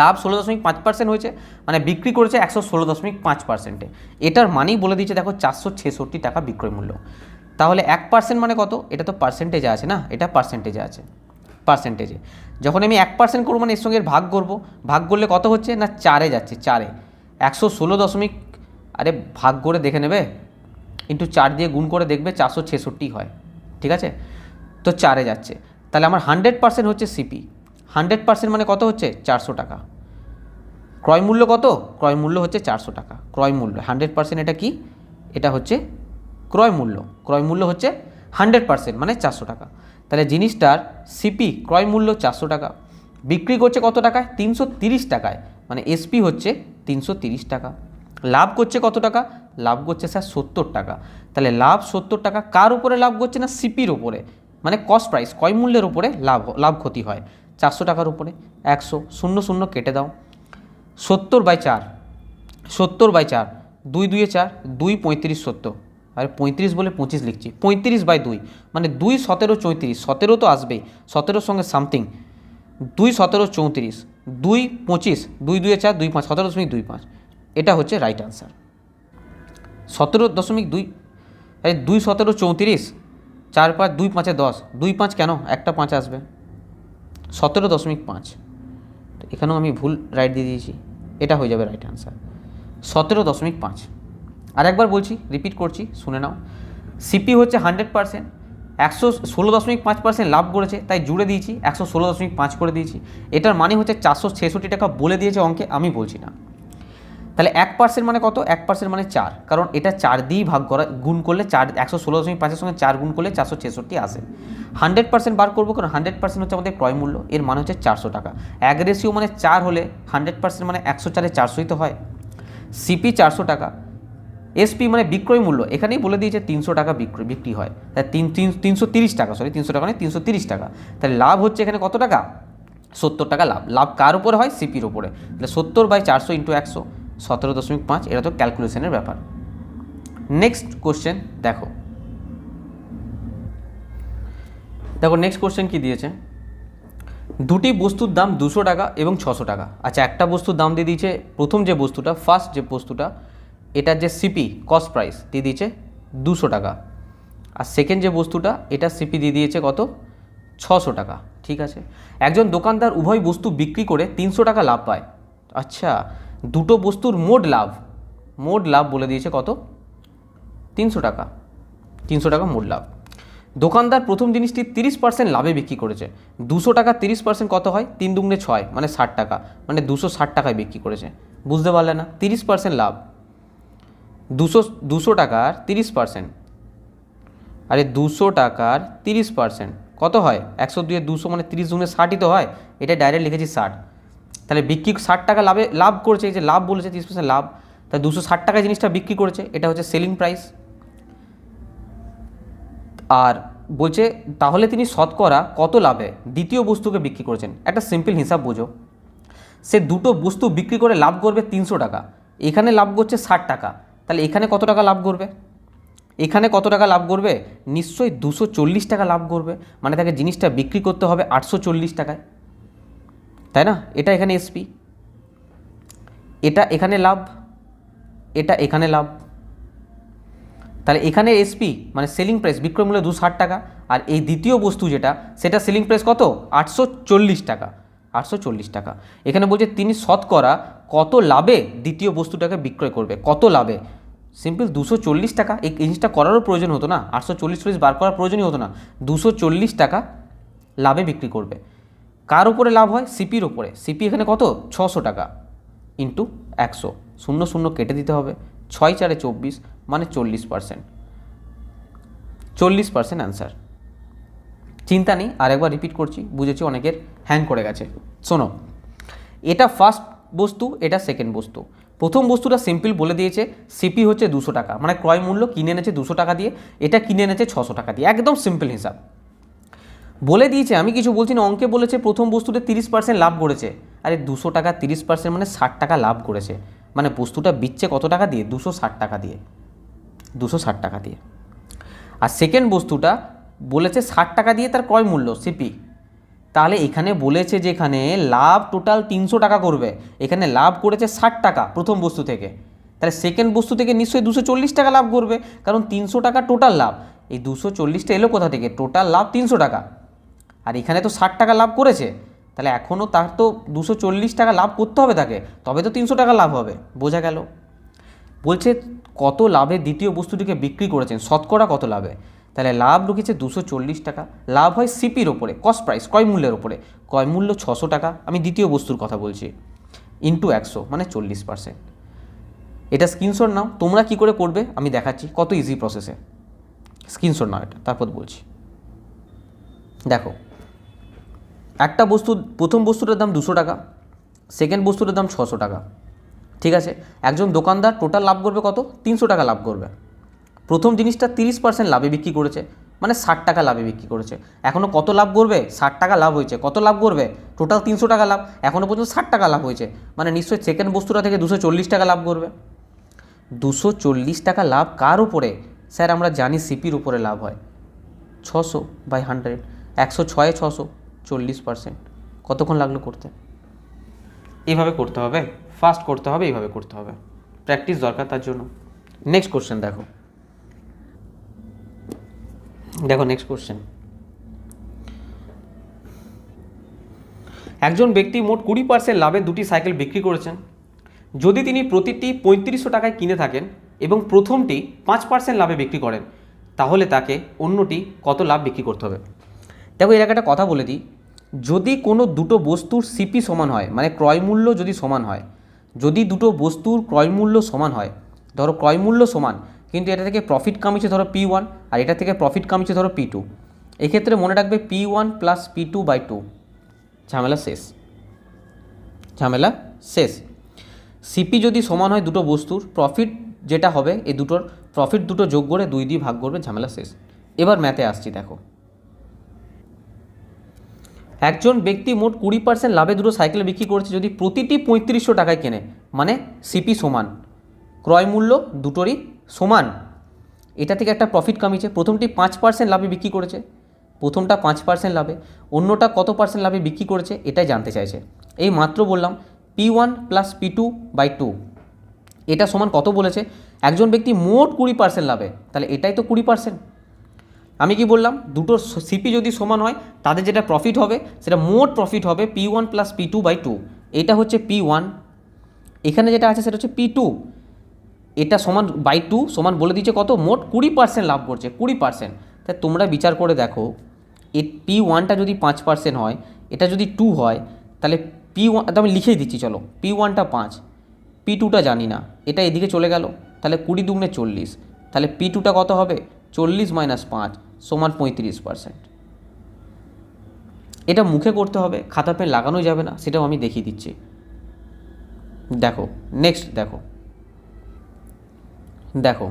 লাভ 16.5% হয়েছে, মানে বিক্রি করেছে 116.5%। এটার মানেই বলে দিয়েছে দেখো 466 টাকা বিক্রয় মূল্য। তাহলে 1% মানে কত, এটা তো পার্সেন্টেজে আছে না, এটা পার্সেন্টেজে আছে, পার্সেন্টেজে। যখন আমি 1% করবো মানে এর সঙ্গে ভাগ করবো, ভাগ করলে কত হচ্ছে না 4-এ যাচ্ছে, 4-এ 116 আরে ভাগ করে দেখে নেবে, ইন্টু 4 দিয়ে গুণ করে দেখবে 466 হয়, ঠিক আছে। তো 4-এ যাচ্ছে, তাহলে আমার 100% হচ্ছে সিপি, 100% মানে কত হচ্ছে 400 টাকা। ক্রয় মূল্য কত, ক্রয় মূল্য হচ্ছে 400 টাকা, ক্রয় মূল্য 100%, এটা কি, এটা হচ্ছে ক্রয় মূল্য, ক্রয় মূল্য হচ্ছে 100% মানে 400 টাকা। তাহলে জিনিসটার সিপি ক্রয় মূল্য 400 টাকা, বিক্রি করছে কত টাকায় 330 টাকায়, মানে এসপি হচ্ছে 330 টাকা। লাভ করছে কত টাকা, লাভ করছে স্যার 70 টাকা। তাহলে লাভ 70 টাকা, কার উপরে লাভ করছে না সিপির উপরে, মানে কস্ট প্রাইস ক্রয় মূল্যের উপরে লাভ ক্ষতি হয় 400 টাকার উপরে। 100 শূন্য শূন্য কেটে দাও, 70/4, 70/4, 2 2 4, 2 35 70, আরে 35 বলে 25 লিখছি, 35/2 মানে 2 17 34, 17 তো আসবেই, 17-র সঙ্গে সামথিং, 2 17 34, 2 25, 2 2 4, 2 5, 17.25, এটা হচ্ছে রাইট আনসার। 17.2, আরে 2 17 34, 4 5, 2 5 10, 2 5 কেন, একটা 5 আসবে, 17.5। তো এখানেও আমি ভুল রাইট দিয়ে দিয়েছি, এটা হয়ে যাবে রাইট আনসার 17.5। আর একবার বলছি, রিপিট করছি, শুনে নাও। সিপি হচ্ছে 100%, 116.5% লাভ করেছে, তাই জুড়ে দিয়েছি 116.5 করে দিয়েছি। এটার মানে হচ্ছে 466 টাকা বলে দিয়েছে অঙ্কে, আমি বলছি না। তাহলে 1% মানে কত, 1% মানে 4, কারণ এটা 4 দিয়েই ভাগ করা, গুণ করলে 4, 116.5-এর সঙ্গে 4 গুণ করলে 466 আসে। 100% বার করবো, কারণ 100% হচ্ছে আমাদের ক্রয় মূল্য, এর মানে হচ্ছে 400 টাকা। এক রেশিও মানে 4 হলে 100% মানে 104-এ 400ই তো হয়। সিপি 400 টাকা, এসপি মানে বিক্রয় মূল্য, এখানেই বলে দিয়েছে 300 টাকা বিক্রি হয়, তাই 330 টাকা, সরি 300 টাকা নয় 330 টাকা। তাহলে লাভ হচ্ছে এখানে কত টাকা 70 টাকা লাভ। লাভ কার উপরে হয়, সিপির উপরে। তাহলে 70/400 ইন্টু 100, 17.5, এটা তো ক্যালকুলেশনের ব্যাপার। নেক্সট কোশ্চেন দেখো, নেক্সট কোশ্চেন কি দিয়েছে, দুটি বস্তুর দাম 200 টাকা এবং 600 টাকা। আচ্ছা একটা বস্তুর দাম দিয়ে দিয়েছে, প্রথম যে বস্তুটা, ফার্স্ট যে বস্তুটা, এটার যে সিপি কস্ট প্রাইস দিয়ে দিয়েছে 200 টাকা, আর সেকেন্ড যে বস্তুটা, এটা সিপি দিয়ে দিয়েছে কত 600 টাকা, ঠিক আছে। একজন দোকানদার উভয় বস্তু বিক্রি করে 300 টাকা লাভ পায়। আচ্ছা দুটো বস্তুর মোট লাভ বলে দিয়েছে কত 300 টাকা, 300 টাকা মোট লাভ। দোকানদার প্রথম জিনিসটি 30% লাভে বিক্রি করেছে। 200 টাকা 30% কত হয়, 3 দুগুণে 6 মানে 60 টাকা, মানে 260 টাকায় বিক্রি করেছে। বুঝতে পারলে না, 30% লাভ, 200 টাকার 30%, আরে 200 টাকার 30% কত হয়, 102 200 মানে 30 দুগুণে 60ই তো হয়, এটা ডাইরেক্ট লিখেছি 60। তাহলে বিক্রি 60 টাকা লাভ করেছে, এই যে লাভ বলেছে 30% লাভ, তাই 260 টাকা জিনিসটা বিক্রি করেছে, এটা হচ্ছে সেলিং প্রাইস। আর বলছে তাহলে তিনি শতকরা কত লাভে দ্বিতীয় বস্তুকে বিক্রি করেছেন। একটা সিম্পল হিসাব বোঝো, সে দুটো বস্তু বিক্রি করে লাভ করবে 300 টাকা, এখানে লাভ করছে 60 টাকা, তাহলে এখানে কত টাকা লাভ করবে, এখানে কত টাকা লাভ করবে, নিশ্চয়ই 240 টাকা লাভ করবে, মানে তাকে জিনিসটা বিক্রি করতে হবে 840 টাকায়, তাই না। এটা এখানে এসপি, এটা এখানে লাভ, এটা এখানে লাভ, তাহলে এখানে এসপি মানে সেলিং প্রাইস, বিক্রয় মূল্য 260 টাকা, আর এই দ্বিতীয় বস্তু যেটা, সেটা সেলিং প্রাইস কত 840 টাকা, 840 টাকা। এখানে বলছে তিনি শতকরা কত লাভে দ্বিতীয় বস্তুটাকে বিক্রয় করবে, কত লাভে, সিম্পল 240 টাকা। এই জিনিসটা করারও প্রয়োজন হতো না, 840 বার করার প্রয়োজনই হতো না, 240 টাকা লাভে বিক্রি করবে। কার উপরে লাভ হয়, সিপির উপরে। সিপি এখানে কত 600 টাকা ইন্টু 100, শূন্য শূন্য কেটে দিতে হবে, 6 4 24 মানে 40%, 40% অ্যান্সার। চিন্তা নেই, আর একবার রিপিট করছি, বুঝেছি অনেকের হ্যাং করে গেছে। শোনো, এটা ফার্স্ট বস্তু, এটা সেকেন্ড বস্তু। প্রথম বস্তুটা সিম্পল বলে দিয়েছে, সিপি হচ্ছে 200 টাকা, মানে ক্রয় মূল্য কিনে এনেছে 200 টাকা দিয়ে, এটা কিনে এনেছে 600 টাকা দিয়ে, একদম সিম্পল হিসাব বলে দিয়েছে। আমি কিছু বলছি না, অঙ্কে বলেছে প্রথম বস্তুতে 30% লাভ করেছে। আরে 200 টাকা 30% মানে 60 টাকা লাভ করেছে, মানে বস্তুটা বিচ্ছে কত টাকা দিয়ে? 260 টাকা দিয়ে, 260 টাকা দিয়ে। আর সেকেন্ড বস্তুটা বলেছে 60 টাকা দিয়ে তার ক্রয় মূল্য সিপি, তাহলে এখানে বলেছে যে এখানে লাভ টোটাল 300 টাকা করবে, এখানে লাভ করেছে 60 টাকা প্রথম বস্তু থেকে, তাহলে সেকেন্ড বস্তু থেকে নিশ্চয়ই 240 টাকা লাভ করবে, কারণ 300 টাকা টোটাল লাভ। এই 240টা এলো কোথা থেকে? টোটাল লাভ 300 টাকা, আর এখানে তো 60 টাকা লাভ করেছে, তাহলে এখনও তার তো 240 টাকা লাভ করতে হবে তাকে, তবে তো 300 টাকা লাভ হবে। বোঝা গেল? বলছে কত লাভে দ্বিতীয় বস্তুটিকে বিক্রি করেছেন, শতকরা কত লাভে, তাহলে লাভ ঢুকেছে 240 টাকা, লাভ হয় সিপির ওপরে, কস্ট প্রাইস, ক্রয় মূল্যের ওপরে, ক্রয় মূল্য 600 টাকা, আমি দ্বিতীয় বস্তুর কথা বলছি, ইন্টু 100 মানে 40%। এটা স্ক্রিনশট নাও, তোমরা কি করে করবে আমি দেখাচ্ছি, কত ইজি প্রসেসে। স্ক্রিনশট নাও এটা, তারপর বলছি। দেখো, একটা বস্তু, প্রথম বস্তুটার দাম 200 টাকা, সেকেন্ড বস্তুটার দাম 600 টাকা, ঠিক আছে। একজন দোকানদার টোটাল লাভ করবে কত? 300 টাকা লাভ করবে। প্রথম জিনিসটা 30% লাভে বিক্রি করেছে, মানে 60 টাকা লাভে বিক্রি করেছে। এখনও কত লাভ করবে? 60 টাকা লাভ হয়েছে, কত লাভ করবে? টোটাল 300 টাকা লাভ, এখনও পর্যন্ত 60 টাকা লাভ হয়েছে, মানে নিশ্চয়ই সেকেন্ড বস্তুটা থেকে 240 টাকা লাভ করবে। 240 টাকা লাভ কার উপরে? স্যার আমরা জানি সিপির উপরে লাভ হয়, 600/100, 106 600, 40%। কতক্ষণ লাগলো করতে? এইভাবে করতে হবে, ফাস্ট করতে হবে, এইভাবে করতে হবে, প্র্যাকটিস দরকার তার জন্য। নেক্সট কোশ্চেন দেখো, দেখো নেক্সট কোশ্চেন। একজন ব্যক্তি মোট 20% লাভে দুটি সাইকেল বিক্রি করেছেন। যদি তিনি প্রতিটি 3500 টাকায় কিনে থাকেন এবং প্রথমটি 5% লাভে বিক্রি করেন, তাহলে তাকে অন্যটি কত লাভ বিক্রি করতে হবে? দেখো এর একটা কথা বলে দিই, যদি কোনো দুটো বস্তুর সিপি সমান হয়, মানে ক্রয় মূল্য যদি সমান হয়, যদি দুটো বস্তুর ক্রয় মূল্য সমান হয়, ধরো ক্রয় মূল্য সমান, কিন্তু এটা থেকে প্রফিট কামিয়েছে ধরো P1 আর এটা থেকে প্রফিট কামিয়েছে ধরো P2, এক্ষেত্রে মনে রাখবে P1 + P2/2, ঝামেলা শেষ, ঝামেলা শেষ। সিপি যদি সমান হয় দুটো বস্তুর, প্রফিট যেটা হবে এই দুটোর প্রফিট দুটো যোগ করে 2 দিয়ে ভাগ করবে, ঝামেলা শেষ। এবার ম্যাথে আসছি, দেখো একজন ব্যক্তি মোট 20% লাভে দুটো সাইকেল বিক্রি করেছে, যদি প্রতিটি 3500 টাকায় কেনে, মানে সিপি সমান, ক্রয় মূল্য দুটোরই সমান, এটা থেকে একটা প্রফিট কামিয়েছে, প্রথমটি 5% লাভে বিক্রি করেছে, প্রথমটা 5% লাভে, অন্যটা কত পার্সেন্ট লাভে বিক্রি করেছে এটাই জানতে চাইছে। এই মাত্র বললাম P1 + P2/2, এটা সমান কত বলেছে? একজন ব্যক্তি মোট 20% লাভে, তাহলে এটাই তো 20%। আমি কি বললাম? দুটো সিপি যদি সমান হয় তাদের যেটা প্রফিট হবে সেটা মোট প্রফিট হবে P1 + P2/2, এটা হচ্ছে P1, এখানে যেটা আছে সেটা হচ্ছে P2, এটা সমান বাই 2 সমান বলে দিচ্ছে কত? মোট 20% লাভ করছে, 20%। তাই তোমরা বিচার করে দেখো, এই P1টা যদি 5% হয়, এটা যদি 2 হয়, তাহলে P1 আমি লিখেই দিচ্ছি, চলো P1টা 5, P2টা জানি না, এটা এদিকে চলে গেল, তাহলে 20 দুগুণে 40, তাহলে P2টা কত হবে? 40 - 5 সমান 35%। এটা মুখে করতে হবে, খাতা পেন লাগানো যাবে না, সেটাও আমি দেখিয়ে দিচ্ছি। দেখো নেক্সট, দেখো দেখো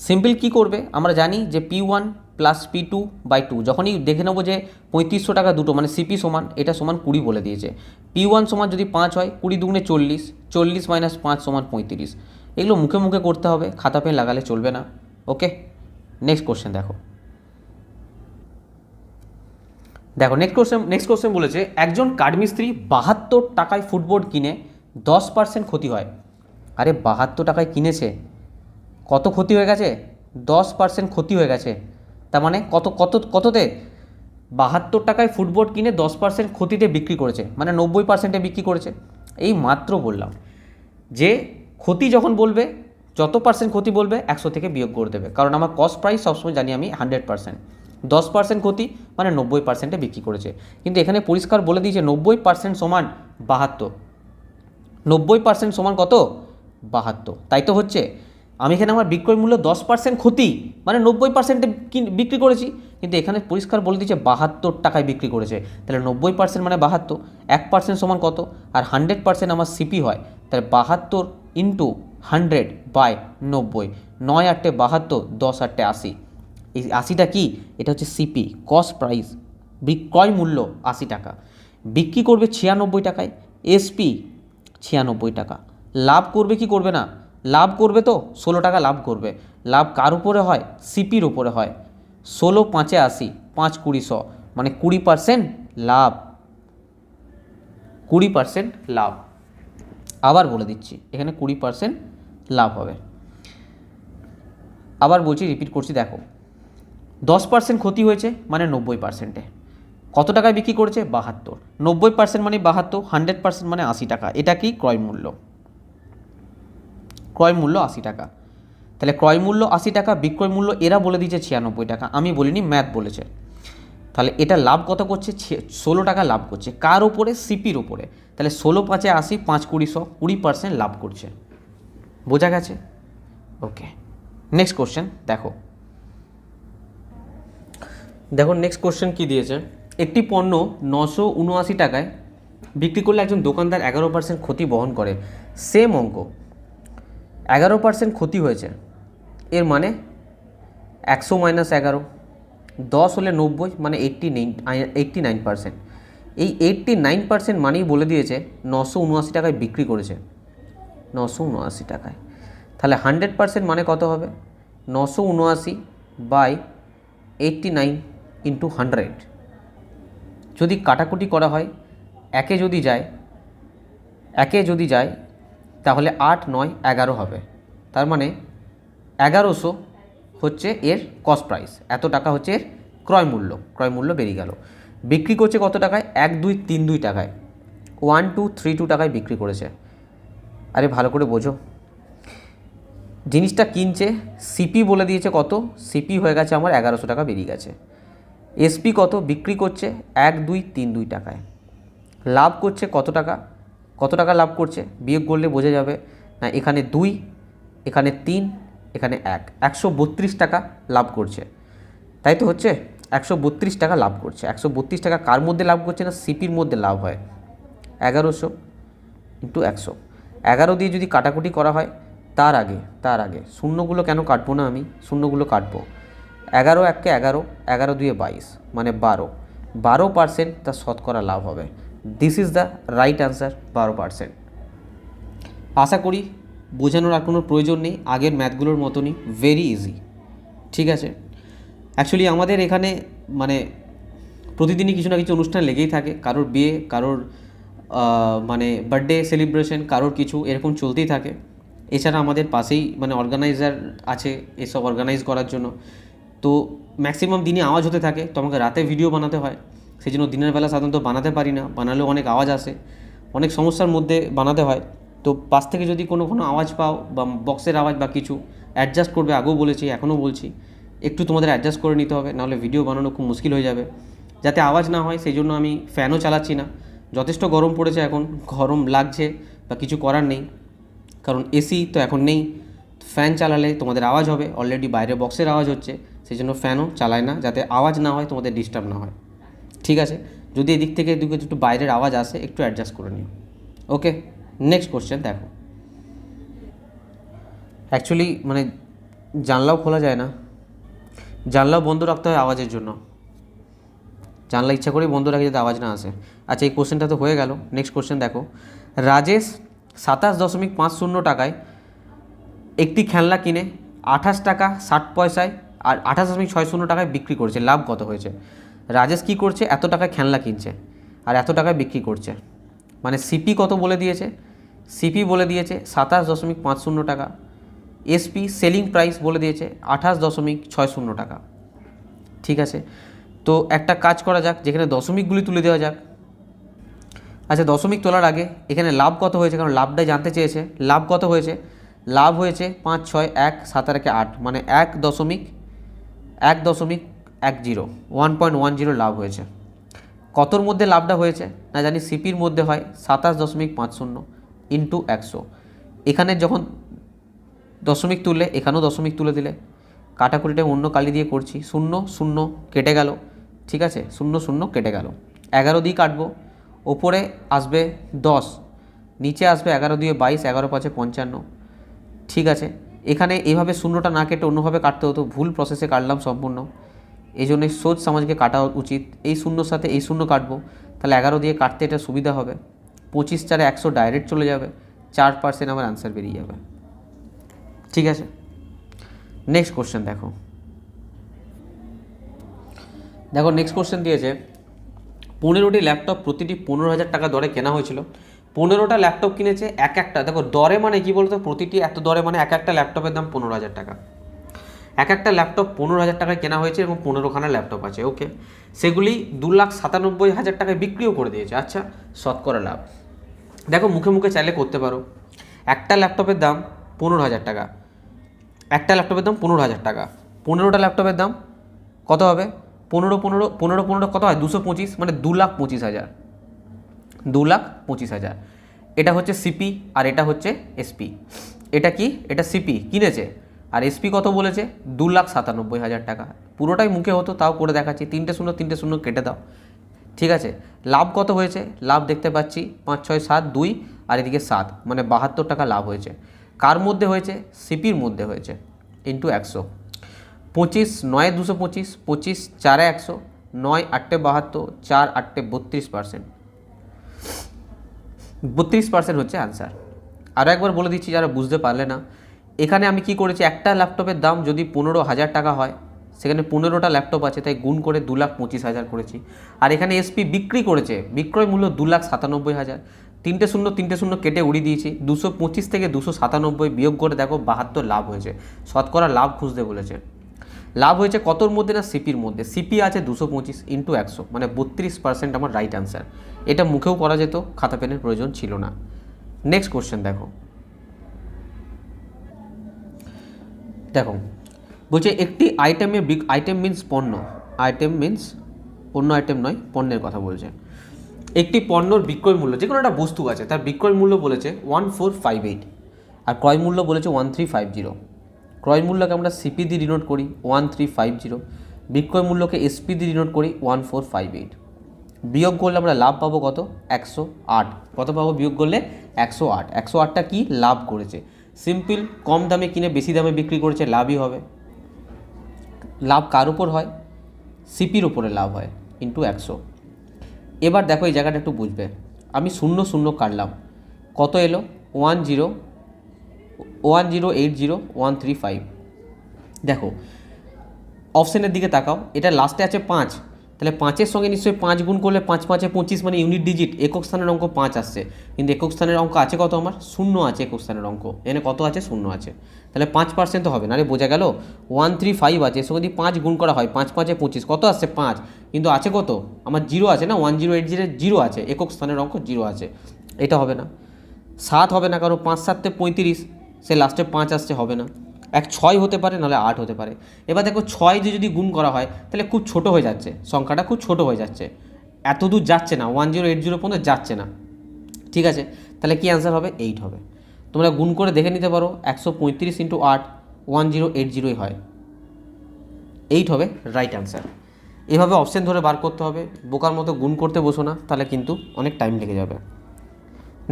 সিম্পল কি করবে, আমরা জানি যে P1 + P2/2, যখনই দেখে নেবো যে 3500 টাকা দুটো, মানে সিপি সমান, এটা সমান 20 বলে দিয়েছে। P1 সমান যদি 5 হয়, 20 দুগুণে 40, 40 - 5 সমান 35। এগুলো মুখে মুখে করতে হবে, খাতা পেন লাগালে চলবে না। ওকে, নেক্সট কোশ্চেন দেখো, দেখো নেক্সট কোশ্চেন বলেছে একজন কাঠমিস্ত্রি 72 টাকায় ফুটবোর্ড কিনে 10% ক্ষতি হয়। আরে 72 টাকায় কিনেছে, কত ক্ষতি হয়ে গেছে? 10% ক্ষতি হয়ে গেছে, তার মানে কততে? 72 টাকায় ফুটবোর্ড কিনে 10% ক্ষতিতে বিক্রি করেছে, মানে 90%-এ বিক্রি করেছে। এই মাত্র বললাম যে ক্ষতি যখন বলবে, যত পার্সেন্ট ক্ষতি বলবে 100 থেকে বিয়োগ করে দেবে, কারণ আমার কস্ট প্রাইস সবসময় জানি আমি 100%, 10% ক্ষতি মানে 90%-এ বিক্রি করেছে। কিন্তু এখানে পরিষ্কার বলে দিয়েছে 90% সমান 72, 90% সমান কত? 72, তাই তো হচ্ছে। আমি এখানে আমার বিক্রয় মূল্য 10% ক্ষতি, মানে 90% বিক্রি করেছি, কিন্তু এখানে পরিষ্কার বলে দিচ্ছে 72 টাকায় বিক্রি করেছে। তাহলে 90% মানে 72, 1% সমান কত? আর 100% আমার সিপি হয়, তাহলে 72 ইন্টু 100/90, 9 8 72, 10 8 80। এই 80টা কি? এটা হচ্ছে সিপি, কস্ট প্রাইস, বিক্রয় মূল্য 80 টাকা। বিক্রি করবে 96 টাকায়, এসপি 96 টাকা। লাভ করবে কি করবে না? লাভ করবে তো, 16 টাকা লাভ করবে। লাভ কার উপরে হয়? সিপির উপরে হয়। 16 5 80, 5 20 100, মানে 20% লাভ, 20% লাভ। আবার বলে দিচ্ছি, এখানে 20% লাভ হবে। আবার বলছি, রিপিট করছি, দেখো 10% ক্ষতি হয়েছে মানে 90%-এ কত টাকায় বিক্রি করেছে? 72। 90% মানে 72, 100% মানে 80 টাকা। এটা কি? ক্রয় মূল্য। ক্রয় মূল্য 80 টাকা। তাহলে ক্রয় মূল্য 80 টাকা, বিক্রয় মূল্য এরা বলে দিয়েছে 96 টাকা, আমি বলিনি, ম্যাথ বলেছে। তাহলে এটা লাভ কত করছে? 16 টাকা লাভ করছে। কার উপরে? সিপির উপরে। তাহলে 16 5 80, 5 20 100, 20% লাভ করছে। বোঝা গেছে? ওকে, নেক্সট কোশ্চেন দেখো। দেখো নেক্সট কোশ্চেন কী দিয়েছে। একটি পণ্য 979 টাকায় বিক্রি করলে একজন দোকানদার 11% ক্ষতি বহন করে। সেম অঙ্ক, 11% ক্ষতি হয়েছে, এর মানে 100 - 11, 10 হলে 90, মানে 89%। এই 89% মানেই বলে দিয়েছে 979 টাকায় বিক্রি করেছে, 979 টাকায়। তাহলে 100% মানে কত হবে? 979/89 ইন্টু 100। যদি কাটাকুটি করা হয়, একে যদি যায় তাহলে 8 9 11 হবে। তার মানে 1100 হচ্ছে এর কস্ট প্রাইস, এত টাকা হচ্ছে এর ক্রয় মূল্য বেরিয়ে গেল। বিক্রি করছে কত টাকায়? 1232 টাকায়, 1232 টাকায় বিক্রি করেছে। আরে ভালো করে বোঝো, জিনিসটা কিনছে, সিপি বলে দিয়েছে কত? সিপি হয়ে গেছে আমার 1100 টাকা বেরিয়ে গেছে। এসপি কত? বিক্রি করছে 1232 টাকায়। লাভ করছে কত টাকা? কত টাকা লাভ করছে বিয়োগ করলে বোঝা যাবে না। এখানে 2, এখানে 3, এখানে 1, 132 টাকা লাভ করছে, তাই তো হচ্ছে 132 টাকা লাভ করছে। 132 টাকা কার মধ্যে লাভ করছে? না, সিপির মধ্যে লাভ হয়। 1100 ইন্টু 100, 11 দিয়ে যদি কাটাকুটি করা হয়, তার আগে শূন্যগুলো কেন কাটবো না? আমি শূন্যগুলো কাটবো। 11 1 11, 11 2 22, মানে 12% তার শতকরা লাভ হবে। This is the right answer, 12%। আশা করি বোঝানোর আর কোনো প্রয়োজন নেই, আগের ম্যাথগুলোর মতনই, ভেরি ইজি। ঠিক আছে, অ্যাকচুয়ালি আমাদের এখানে মানে প্রতিদিনই কিছু না কিছু অনুষ্ঠান লেগেই থাকে, কারোর বিয়ে, কারোর মানে বার্থডে সেলিব্রেশন, কারোর কিছু এরকম চলতেই থাকে। এছাড়া আমাদের পাশেই মানে অর্গানাইজার আছে এসব অর্গানাইজ করার জন্য, তো ম্যাক্সিমাম দিনই আওয়াজ হতে থাকে, তো আমাকে রাতে ভিডিও বানাতে হয়, সেই জন্য দিনের বেলা সাধারণত বানাতে পারি না, বানালেও অনেক আওয়াজ আসে, অনেক সমস্যার মধ্যে বানাতে হয়। তো পাশ থেকে যদি কোনো আওয়াজ পাও বা বক্সের আওয়াজ বা কিছু, অ্যাডজাস্ট করবে, আগেও বলেছি এখনও বলছি, একটু তোমাদের অ্যাডজাস্ট করে নিতে হবে, নাহলে ভিডিও বানানো খুব মুশকিল হয়ে যাবে। যাতে আওয়াজ না হয় সেই জন্য আমি ফ্যানও চালাচ্ছি না। যথেষ্ট গরম পড়েছে এখন, গরম লাগছে বা কিছু করার নেই, কারণ এসি তো এখন নেই। ফ্যান চালালে তোমাদের আওয়াজ হবে, অলরেডি বাইরে বক্সের আওয়াজ হচ্ছে, সেই জন্য ফ্যানও চালায় না, যাতে আওয়াজ না হয়, তোমাদের ডিস্টার্ব না হয়। ঠিক আছে, যদি এদিক থেকে একটু বাইরের আওয়াজ আসে, একটু অ্যাডজাস্ট করে নিও। ওকে, নেক্সট কোশ্চেন দেখো। অ্যাকচুয়ালি মানে জানলাও খোলা যায় না, জানলাও বন্ধ রাখতে হয় আওয়াজের জন্য, জানলা ইচ্ছা করেই বন্ধ রাখি যাতে আওয়াজ না আসে। আচ্ছা, এই কোশ্চেনটা তো হয়ে গেল। নেক্সট কোশ্চেন দেখো। রাজেশ 27.50 টাকায় একটি খেলনা কিনে 28 টাকা 60 পয়সায় আর 28.60 টাকায় বিক্রি করছে, লাভ কত হয়েছে? রাজেশ কী করছে? এত টাকায় খেলনা কিনছে আর এত টাকায় বিক্রি করছে, মানে সিপি কত বলে দিয়েছে? সিপি বলে দিয়েছে 27.50 টাকা, এসপি সেলিং প্রাইস বলে দিয়েছে 28.60 টাকা। ঠিক আছে, তো একটা কাজ করা যাক, যেখানে দশমিকগুলি তুলে দেওয়া যাক। আচ্ছা, দশমিক তোলার আগে এখানে লাভ কত হয়েছে, কারণ লাভটাই জানতে চেয়েছে। লাভ কত হয়েছে? লাভ হয়েছে 5 6 1 7 আর 8, মানে 1.10, 1.10 লাভ হয়েছে। কতর মধ্যে লাভটা হয়েছে না জানি, সিপির মধ্যে হয় 27.50 ইন্টু 100। এখানে যখন দশমিক তুললে এখানেও দশমিক তুলে দিলে, কাটাকুটিটা অন্য কালি দিয়ে করছি, 0 0 কেটে গেল, ঠিক আছে, 0 0 কেটে গেল, 11 দিয়ে কাটবো, ওপরে আসবে 10, নিচে আসবে 11 দিয়ে 22, 11 5 55, ঠিক আছে। এখানে এইভাবে শূন্যটা না কেটে অন্যভাবে কাটতে হতো, ভুল প্রসেসে কাটলাম সম্পূর্ণ, এই জন্যই সোজ সমাজকে কাটা উচিত। এই শূন্যর সাথে এই শূন্য কাটবো, তাহলে 11 দিয়ে কাটতে এটা সুবিধা হবে, 25 4 100 ডাইরেক্ট চলে যাবে, 4% আমার আনসার বেরিয়ে যাবে, ঠিক আছে। নেক্সট কোশ্চেন দেখো, নেক্সট কোশ্চেন দিয়েছে 15টি ল্যাপটপ প্রতিটি 15,000 টাকা দরে কেনা হয়েছিল। 15টা ল্যাপটপ কিনেছে, এক একটা, দেখো দরে মানে কি বলতো, প্রতিটি এত দরে মানে এক একটা ল্যাপটপের দাম 15,000 টাকা, এক একটা ল্যাপটপ 15,000 টাকায় কেনা হয়েছে এবং 15খানা ল্যাপটপ আছে, ওকে। সেগুলি 2,97,000 টাকায় বিক্রিও করে দিয়েছে। আচ্ছা, শতকরা লাভ দেখো, মুখে মুখে চাইলে করতে পারো। একটা ল্যাপটপের দাম 15,000 টাকা, একটা ল্যাপটপের দাম 15,000 টাকা, 15টা ল্যাপটপের দাম কত হবে, 15 কত হয়, 225, মানে 2,25,000, 2,25,000। এটা হচ্ছে সিপি আর এটা হচ্ছে এসপি। এটা কি, এটা সিপি কিনেছে আর এসপি কত বলেছে, 2,97,000 টাকা। পুরোটাই মুখে হতো, তাও করে দেখাচ্ছি, 3টে শূন্য কেটে দাও, ঠিক আছে। লাভ কত হয়েছে, লাভ দেখতে পাচ্ছি 5 6 7 2 আর এদিকে 7, মানে 72 টাকা লাভ হয়েছে। কার মধ্যে হয়েছে, সিপির মধ্যে হয়েছে, ইন্টু 100, 25 9 225, 25 4 100, 9 8 72, 4 8 32%, 32% হচ্ছে আনসার। আরও একবার বলে দিচ্ছি যারা বুঝতে পারলে না, এখানে আমি কি করেছি, একটা ল্যাপটপের দাম যদি 15,000 টাকা হয়, সেখানে 15টা ল্যাপটপ আছে, তাই গুণ করে 2,25,000 করেছি। আর এখানে এসপি বিক্রি করেছে, বিক্রয় মূল্য 2,97,000, 3টে শূন্য কেটে উড়িয়ে দিয়েছি, 225 থেকে 297 বিয়োগ করে দেখো 72 লাভ হয়েছে। শতকরা লাভ খুঁজতে বলেছে, লাভ হয়েছে কতর মধ্যে না, সিপির মধ্যে। সিপি আছে 225 ইন্টু 100, মানে 32% আমার রাইট আনসার। এটা মুখেও করা যেত, খাতা পেনের প্রয়োজন ছিল না। নেক্সট কোশ্চেন দেখো, বলছে একটি আইটেম মিন্স পণ্য, আইটেম মিন্স অন্য আইটেম নয়, পণ্যের কথা বলছে। একটি পণ্যর বিক্রয় মূল্য, যে কোনো একটা বস্তু আছে তার বিক্রয় মূল্য বলেছে 1458 আর ক্রয় মূল্য বলেছে 1350। ক্রয় মূল্যকে আমরা সিপি দিয়ে ডিনোট করি 1350, বিক্রয় মূল্যকে এসপি দিয়ে ডিনোট করি 1458। বিয়োগ করলে আমরা লাভ পাবো কত, 108। কত পাবো বিয়োগ করলে, 108। 108টা কি লাভ করেছে, সিম্পল, কম দামে কিনে বেশি দামে বিক্রি করেছে, লাভই হবে। লাভ কার উপর হয়, সিপির উপরে লাভ হয়, ইন্টু 100। এবার দেখো এই জায়গাটা একটু বুঝবে, আমি 0 0 কাটলাম, কত এলো, 10,080,135। দেখো অপশানের দিকে তাকাও, এটা লাস্টে আছে 5, তাহলে 5-এর সঙ্গে নিশ্চয়ই 5 গুণ করলে 5 5 25, মানে ইউনিট ডিজিট, একক স্থানের অঙ্ক 5 আসছে, কিন্তু একক স্থানের অঙ্ক আছে কত, আমার 0 আছে একক স্থানের অঙ্ক, এখানে কত আছে, 0 আছে, তাহলে 5% তো হবে না রে, বোঝা গেল। 135 আছে, এর সঙ্গে যদি 5 গুণ করা হয়, 5 5 25, কত আসছে 5, কিন্তু আছে কত, আমার 0 আছে না, 1080 0 আছে, একক স্থানের অঙ্ক 0 আছে, এটা হবে না। 7 হবে না, কারণ 5 7 35, সে লাস্টে 5 আসছে, হবে না। 6 হতে পারে, নাহলে 8 হতে পারে। এবার দেখো 6 দিয়ে যদি গুণ করা হয়, তাহলে খুব ছোট হয়ে যাচ্ছে, সংখ্যাটা খুব ছোট হয়ে যাচ্ছে, এত দূর যাচ্ছে না, 1080 পর্যন্ত যাচ্ছে না, ঠিক আছে। তাহলে কি অ্যান্সার হবে, 8 হবে। তোমরা গুণ করে দেখে নিতে পারো, 135 ইন্টু 8 1080 হয়, 8 হবে রাইট অ্যান্সার। এভাবে অপশন ধরে বার করতে হবে, বোকার মতো গুণ করতে বসো না, তাহলে কিন্তু অনেক টাইম লেগে যাবে।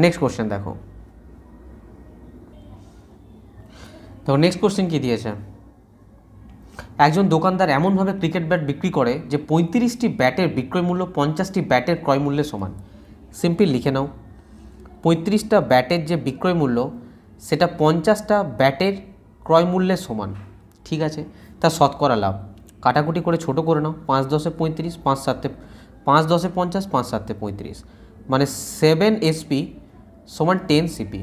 নেক্সট কোশ্চেন দেখো, নেক্সট কোশ্চেন কী দিয়েছে, একজন দোকানদার এমনভাবে ক্রিকেট ব্যাট বিক্রি করে যে 35টি ব্যাটের বিক্রয় মূল্য 50টি ব্যাটের ক্রয় মূল্যের সমান। সিম্পল লিখে নাও, 35টা ব্যাটের যে বিক্রয় মূল্য সেটা 50টা ব্যাটের ক্রয় মূল্যের সমান, ঠিক আছে। তা শতকরা লাভ, কাটাকুটি করে ছোট করে নাও, 5 10 35, 5 7 5 10 50, 5 7 35, মানে 7 এসপি সমান 10 সিপি।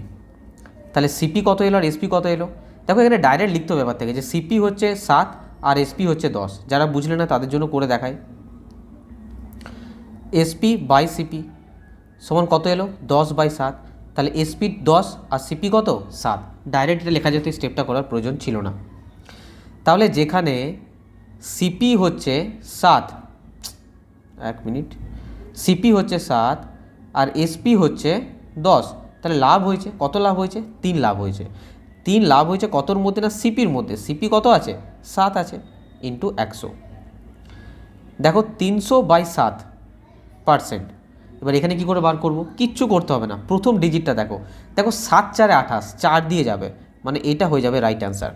তাহলে সিপি কত এলো আর এসপি কত এলো, দেখো এখানে ডাইরেক্ট লিখতে হবে ব্যাপার থেকে, যে সিপি হচ্ছে 7 আর এসপি হচ্ছে 10, যারা বুঝলে না তাদের জন্য করে দেখায়। এসপি বাই সিপি সমান কত এলো, 10/7, তাহলে এসপি 10 আর সিপি কত 7, ডাইরেক্ট এটা লেখা যেত, স্টেপটা করার প্রয়োজন ছিল না। তাহলে যেখানে সিপি হচ্ছে 7, 1 মিনিট, সিপি হচ্ছে 7 আর এসপি হচ্ছে 10, তাহলে লাভ হয়েছে কত, লাভ হয়েছে 3 লাভ হয়েছে। 3 লাভ হয়েছে কতর মধ্যে না সিপির মধ্যে, সিপি কত আছে 7 আছে, ইন্টু 100। দেখো 300/7%। এবার এখানে কি করে বার করব, কিচ্ছু করতে হবে না, প্রথম ডিজিটটা দেখো, 7 4 28, 4 দিয়ে যাবে, মানে এটা হয়ে যাবে রাইট অ্যান্সার।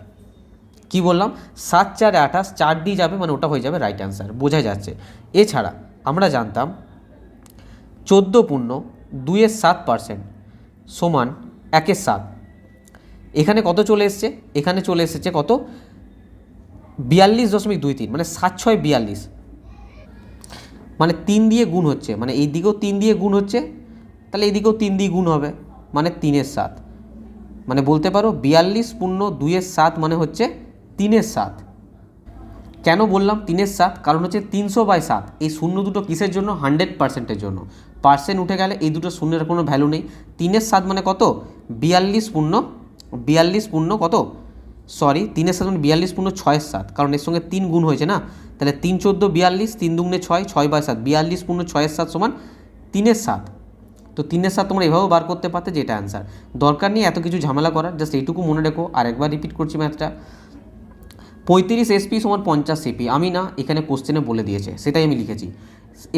কি বললাম, 7 4 28, 4 দিয়ে যাবে, মানে ওটা হয়ে যাবে রাইট অ্যান্সার, বোঝা যাচ্ছে। এছাড়া আমরা জানতাম 14.2% সমান 1/7। এখানে কত চলে এসছে, এখানে চলে এসেছে কত 42.23, মানে 7 6 42, মানে 3 দিয়ে গুণ হচ্ছে, মানে এই দিকেও 3 দিয়ে গুণ হচ্ছে, তাহলে এই দিকেও 3 দিয়ে গুণ হবে, মানে 3/7। মানে বলতে পারো 42.2/7 মানে হচ্ছে 3/7। কেন বললাম 3/7, কারণ হচ্ছে 300/7, এই শূন্য দুটো কিসের জন্য, 100%-এর জন্য। পার্সেন্ট উঠে গেলে এই দুটো শূন্যের কোনো ভ্যালু নেই। 3/7 মানে কত 42 কত, সরি 3/7 মানে 42.6/7, কারণ এর সঙ্গে 3 গুণ হয়েছে না, তাহলে 3 14 42, 3 দুগুণে 6, 6/7, 42.6/7 সমান 3/7। তো 3/7 তোমরা এভাবেও বার করতে পারতে, যে এটা অ্যান্সার। দরকার নেই এত কিছু ঝামেলা করার, জাস্ট এইটুকু মনে রেখো। আরেকবার রিপিট করছি ম্যাথটা, 35 এসপি সমান 50 সিপি, আমি না এখানে কোশ্চেনে বলে দিয়েছে, সেটাই আমি লিখেছি।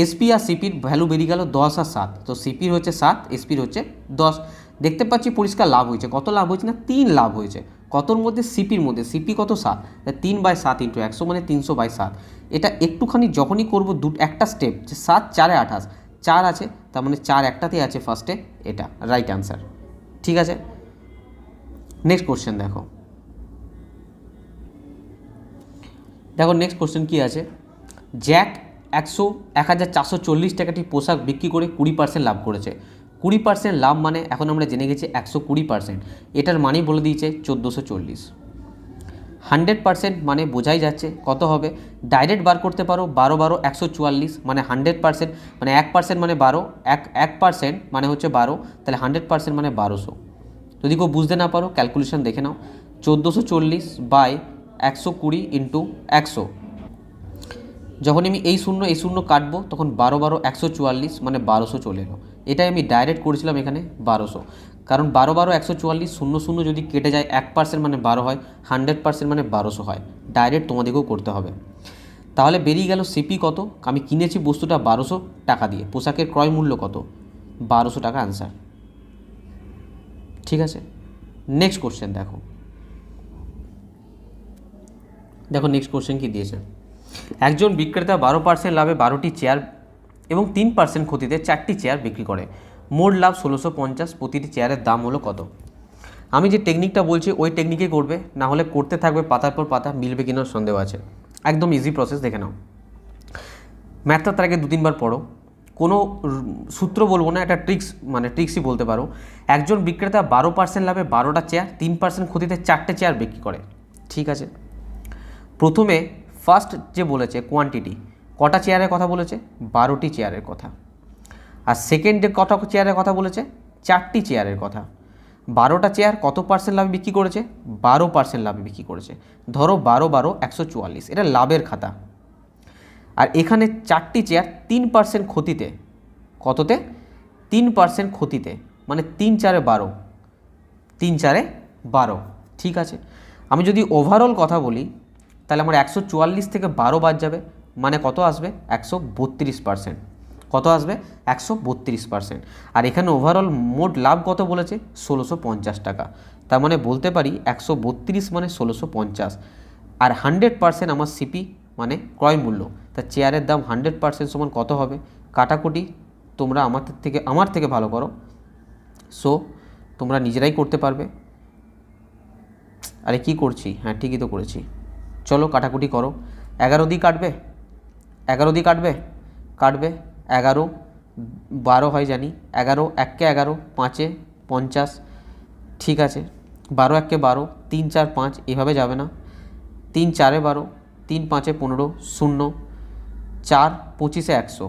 এসপি আর সিপির ভ্যালু বেরিয়ে গেল 10 আর 7, তো সিপির হচ্ছে 7, এসপির হচ্ছে 10। দেখতে পাচ্ছি পরিষ্কার লাভ হয়েছে, কত লাভ হয়েছে না 3 লাভ হয়েছে, কতর মধ্যে সিপির মধ্যে, সিপি কত 7, 3/7 ইন্টু 100 মানে 300/7। এটা একটুখানি যখনই করবো একটা স্টেপ, যে 7 4 28, 4 আছে, তার মানে 4 একটাতেই আছে ফার্স্টে, এটা রাইট অ্যান্সার। ঠিক আছে, নেক্সট কোশ্চেন দেখো। দেখো নেক্সট কোশ্চেন কী আছে, জ্যাক 1440 টাকাটি পোশাক বিক্রি করে 20% লাভ করেছে। 20% লাভ মানে এখন আমরা জেনে গেছি 120%, এটার মানেই বলে দিয়েছে 1440। 100% মানে বোঝাই যাচ্ছে কত হবে, ডাইরেক্ট বার করতে পারো, 12 12 144, মানে 100%, মানে 1% মানে 12, 1% মানে হচ্ছে 12, তাহলে 100% মানে 1200। যদি কেউ বুঝতে না পারো ক্যালকুলেশন দেখে নাও, 1440/120 ইন্টু 100। যখন আমি এই শূন্য কাটবো, তখন 12 12 144, মানে 1200 চলে এলো। এটাই আমি ডাইরেক্ট করেছিলাম এখানে 1200, কারণ 12 12 144, 0 যদি কেটে যায় 1% মানে 12 হয়, 100% মানে 1200 হয়। ডাইরেক্ট তোমাদেরকেও করতে হবে। তাহলে বেরিয়ে গেল সিপি কত, আমি কিনেছি বস্তুটা 1200 টাকা দিয়ে, পোশাকের ক্রয় মূল্য কত 1200 টাকা, আনসার। ঠিক আছে, নেক্সট কোশ্চেন দেখো। দেখো নেক্সট কোশ্চেন কী দিয়েছে, একজন বিক্রেতা 12% লাভে 12টি চেয়ার এবং 3% ক্ষতিতে 4টি চেয়ার বিক্রি করে, মোট লাভ 1650, প্রতিটি চেয়ারের দাম হলো কত। আমি যে টেকনিকটা বলছি ওই টেকনিকে করবে, না হলে করতে থাকবে পাতার পর পাতা, মিলবে কিনা সন্দেহ আছে। একদম ইজি প্রসেস, দেখে নাও। ম্যাথটা তার আগে 2-3 বার পড়ো, কোনো সূত্র বলবো না, এটা ট্রিক্সই বলতে পারো। একজন বিক্রেতা 12% লাভে 12টা চেয়ার, 3% ক্ষতিতে 4টে চেয়ার বিক্রি করে। ঠিক আছে, প্রথমে ফার্স্ট যে বলেছে কোয়ান্টিটি, কটা চেয়ারের কথা বলেছে, 12টি চেয়ারের কথা। আর সেকেন্ড যে কটা চেয়ারের কথা বলেছে, 4টি চেয়ারের কথা। 12টা চেয়ার কত পার্সেন্ট লাভে বিক্রি করেছে, 12% লাভে বিক্রি করেছে। ধরো 12 12 144, এটা লাভের খাতা। আর এখানে 4টি চেয়ার 3% ক্ষতিতে, কততে 3% ক্ষতিতে, মানে 3 4 12, 3 4 12। ঠিক আছে, আমি যদি ওভারঅল কথা বলি, তাহলে আমার 144 থেকে 12 বাদ যাবে, মানে কত আসবে 132%। কত আসবে 132%। আর এখানে ওভারঅল মোট লাভ কত বলেছে 1650 টাকা, তার মানে বলতে পারি 132 মানে 1650। আর 100% আমার সিপি মানে ক্রয় মূল্য, তা চেয়ারের দাম 100% সমান কত হবে, কাটাকুটি তোমরা আমার থেকে ভালো করো, সো তোমরা নিজেরাই করতে পারবে। আরে কি করছি, হ্যাঁ ঠিকই তো করেছি, চলো কাটাকুটি করো। 11 দিয়ে কাটবে, 11 দিয়ে কাটবে 11 12 হয় জানি, 11 1 11, 5 50। ঠিক আছে, 12 1 12, 3 4 5, এভাবে যাবে না, 3 4 12, 3 5 15, 0 4 25 100,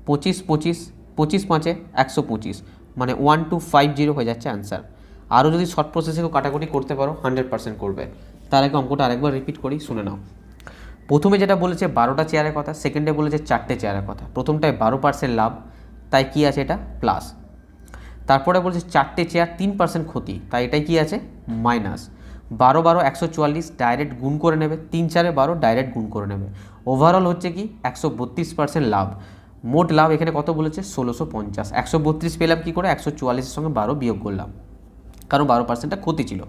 25 25, 25 5 125, মানে 1250 হয়ে যাচ্ছে অ্যান্সার। আরও যদি শর্ট প্রসেসে কাটাকুটি করতে পারো 100% করবে। তার আগে অঙ্কটা আরেকবার রিপিট করি, শুনে নাও। প্রথমে যেটা বলেছে 12টা চেয়ারের কথা, সেকেন্ডে বলেছে 4টে চেয়ারের কথা। প্রথমটায় 12% লাভ, তাই কি আছে এটা প্লাস। তারপরে বলেছে 4টে চেয়ার 3% ক্ষতি, তাই এটাই কি আছে মাইনাস। 12 144 ডাইরেক্ট গুণ করে নেবে, 3 4 12 ডাইরেক্ট গুণ করে নেবে। ওভারঅল হচ্ছে কি 132% লাভ। মোট লাভ এখানে কত বলেছে 1650। 132 পেলাম কী করে, 144-এর সঙ্গে 12 বিয়োগ করলাম, কারণ 12%টা ক্ষতি ছিল।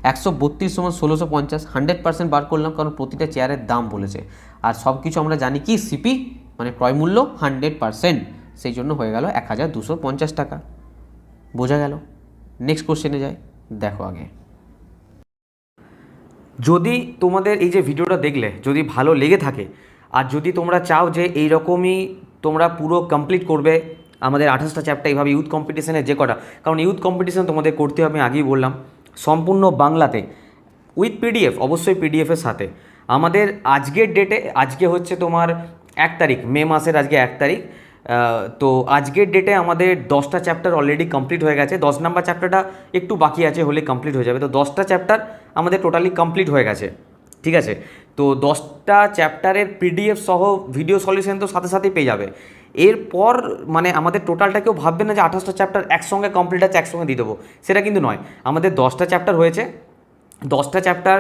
132 সমান 1650, 100% বার করলাম কারণ প্রতিটা চেয়ারের দাম বলেছে। আর সব কিছু আমরা জানি কি সিপি মানে ক্রয় মূল্য 100%, সেই জন্য হয়ে গেল 1250 টাকা। বোঝা গেল? নেক্সট কোশ্চেনে যাই, দেখো আগে। যদি তোমাদের এই যে ভিডিওটা দেখলে যদি ভালো লেগে থাকে আর যদি তোমরা চাও যে এই রকমই তোমরা পুরো কমপ্লিট করবে আমাদের 28টা চ্যাপ্টার এইভাবে ইউথ কম্পিটিশনের যে কটা, কারণ ইউথ কম্পিটিশন তোমাদের করতে হবে, আমি আগেই বললাম সম্পূর্ণ বাংলাতে উইথ পিডিএফ, অবশ্যই পিডিএফের সাথে। আমাদের আজকের ডেটে, আজকে হচ্ছে তোমার 1 তারিখ, মে মাসের আজকে 1 তারিখ, তো আজকের ডেটে আমাদের 10টা চ্যাপ্টার অলরেডি কমপ্লিট হয়ে গেছে। 10 নাম্বার চ্যাপ্টারটা একটু বাকি আছে, হলে কমপ্লিট হয়ে যাবে। তো 10টা চ্যাপ্টার আমাদের টোটালি কমপ্লিট হয়ে গেছে, ঠিক আছে। তো 10টা চ্যাপ্টারের পিডিএফ সহ ভিডিও সলিউশন তো সাথে সাথেই পেয়ে যাবে। এরপর মানে আমাদের টোটালটা কেউ ভাববে না যে 28টা চ্যাপ্টার একসঙ্গে কমপ্লিট আছে একসঙ্গে দিয়ে দেবো, সেটা কিন্তু নয়। আমাদের 10টা চ্যাপ্টার হয়েছে, 10টা চ্যাপ্টার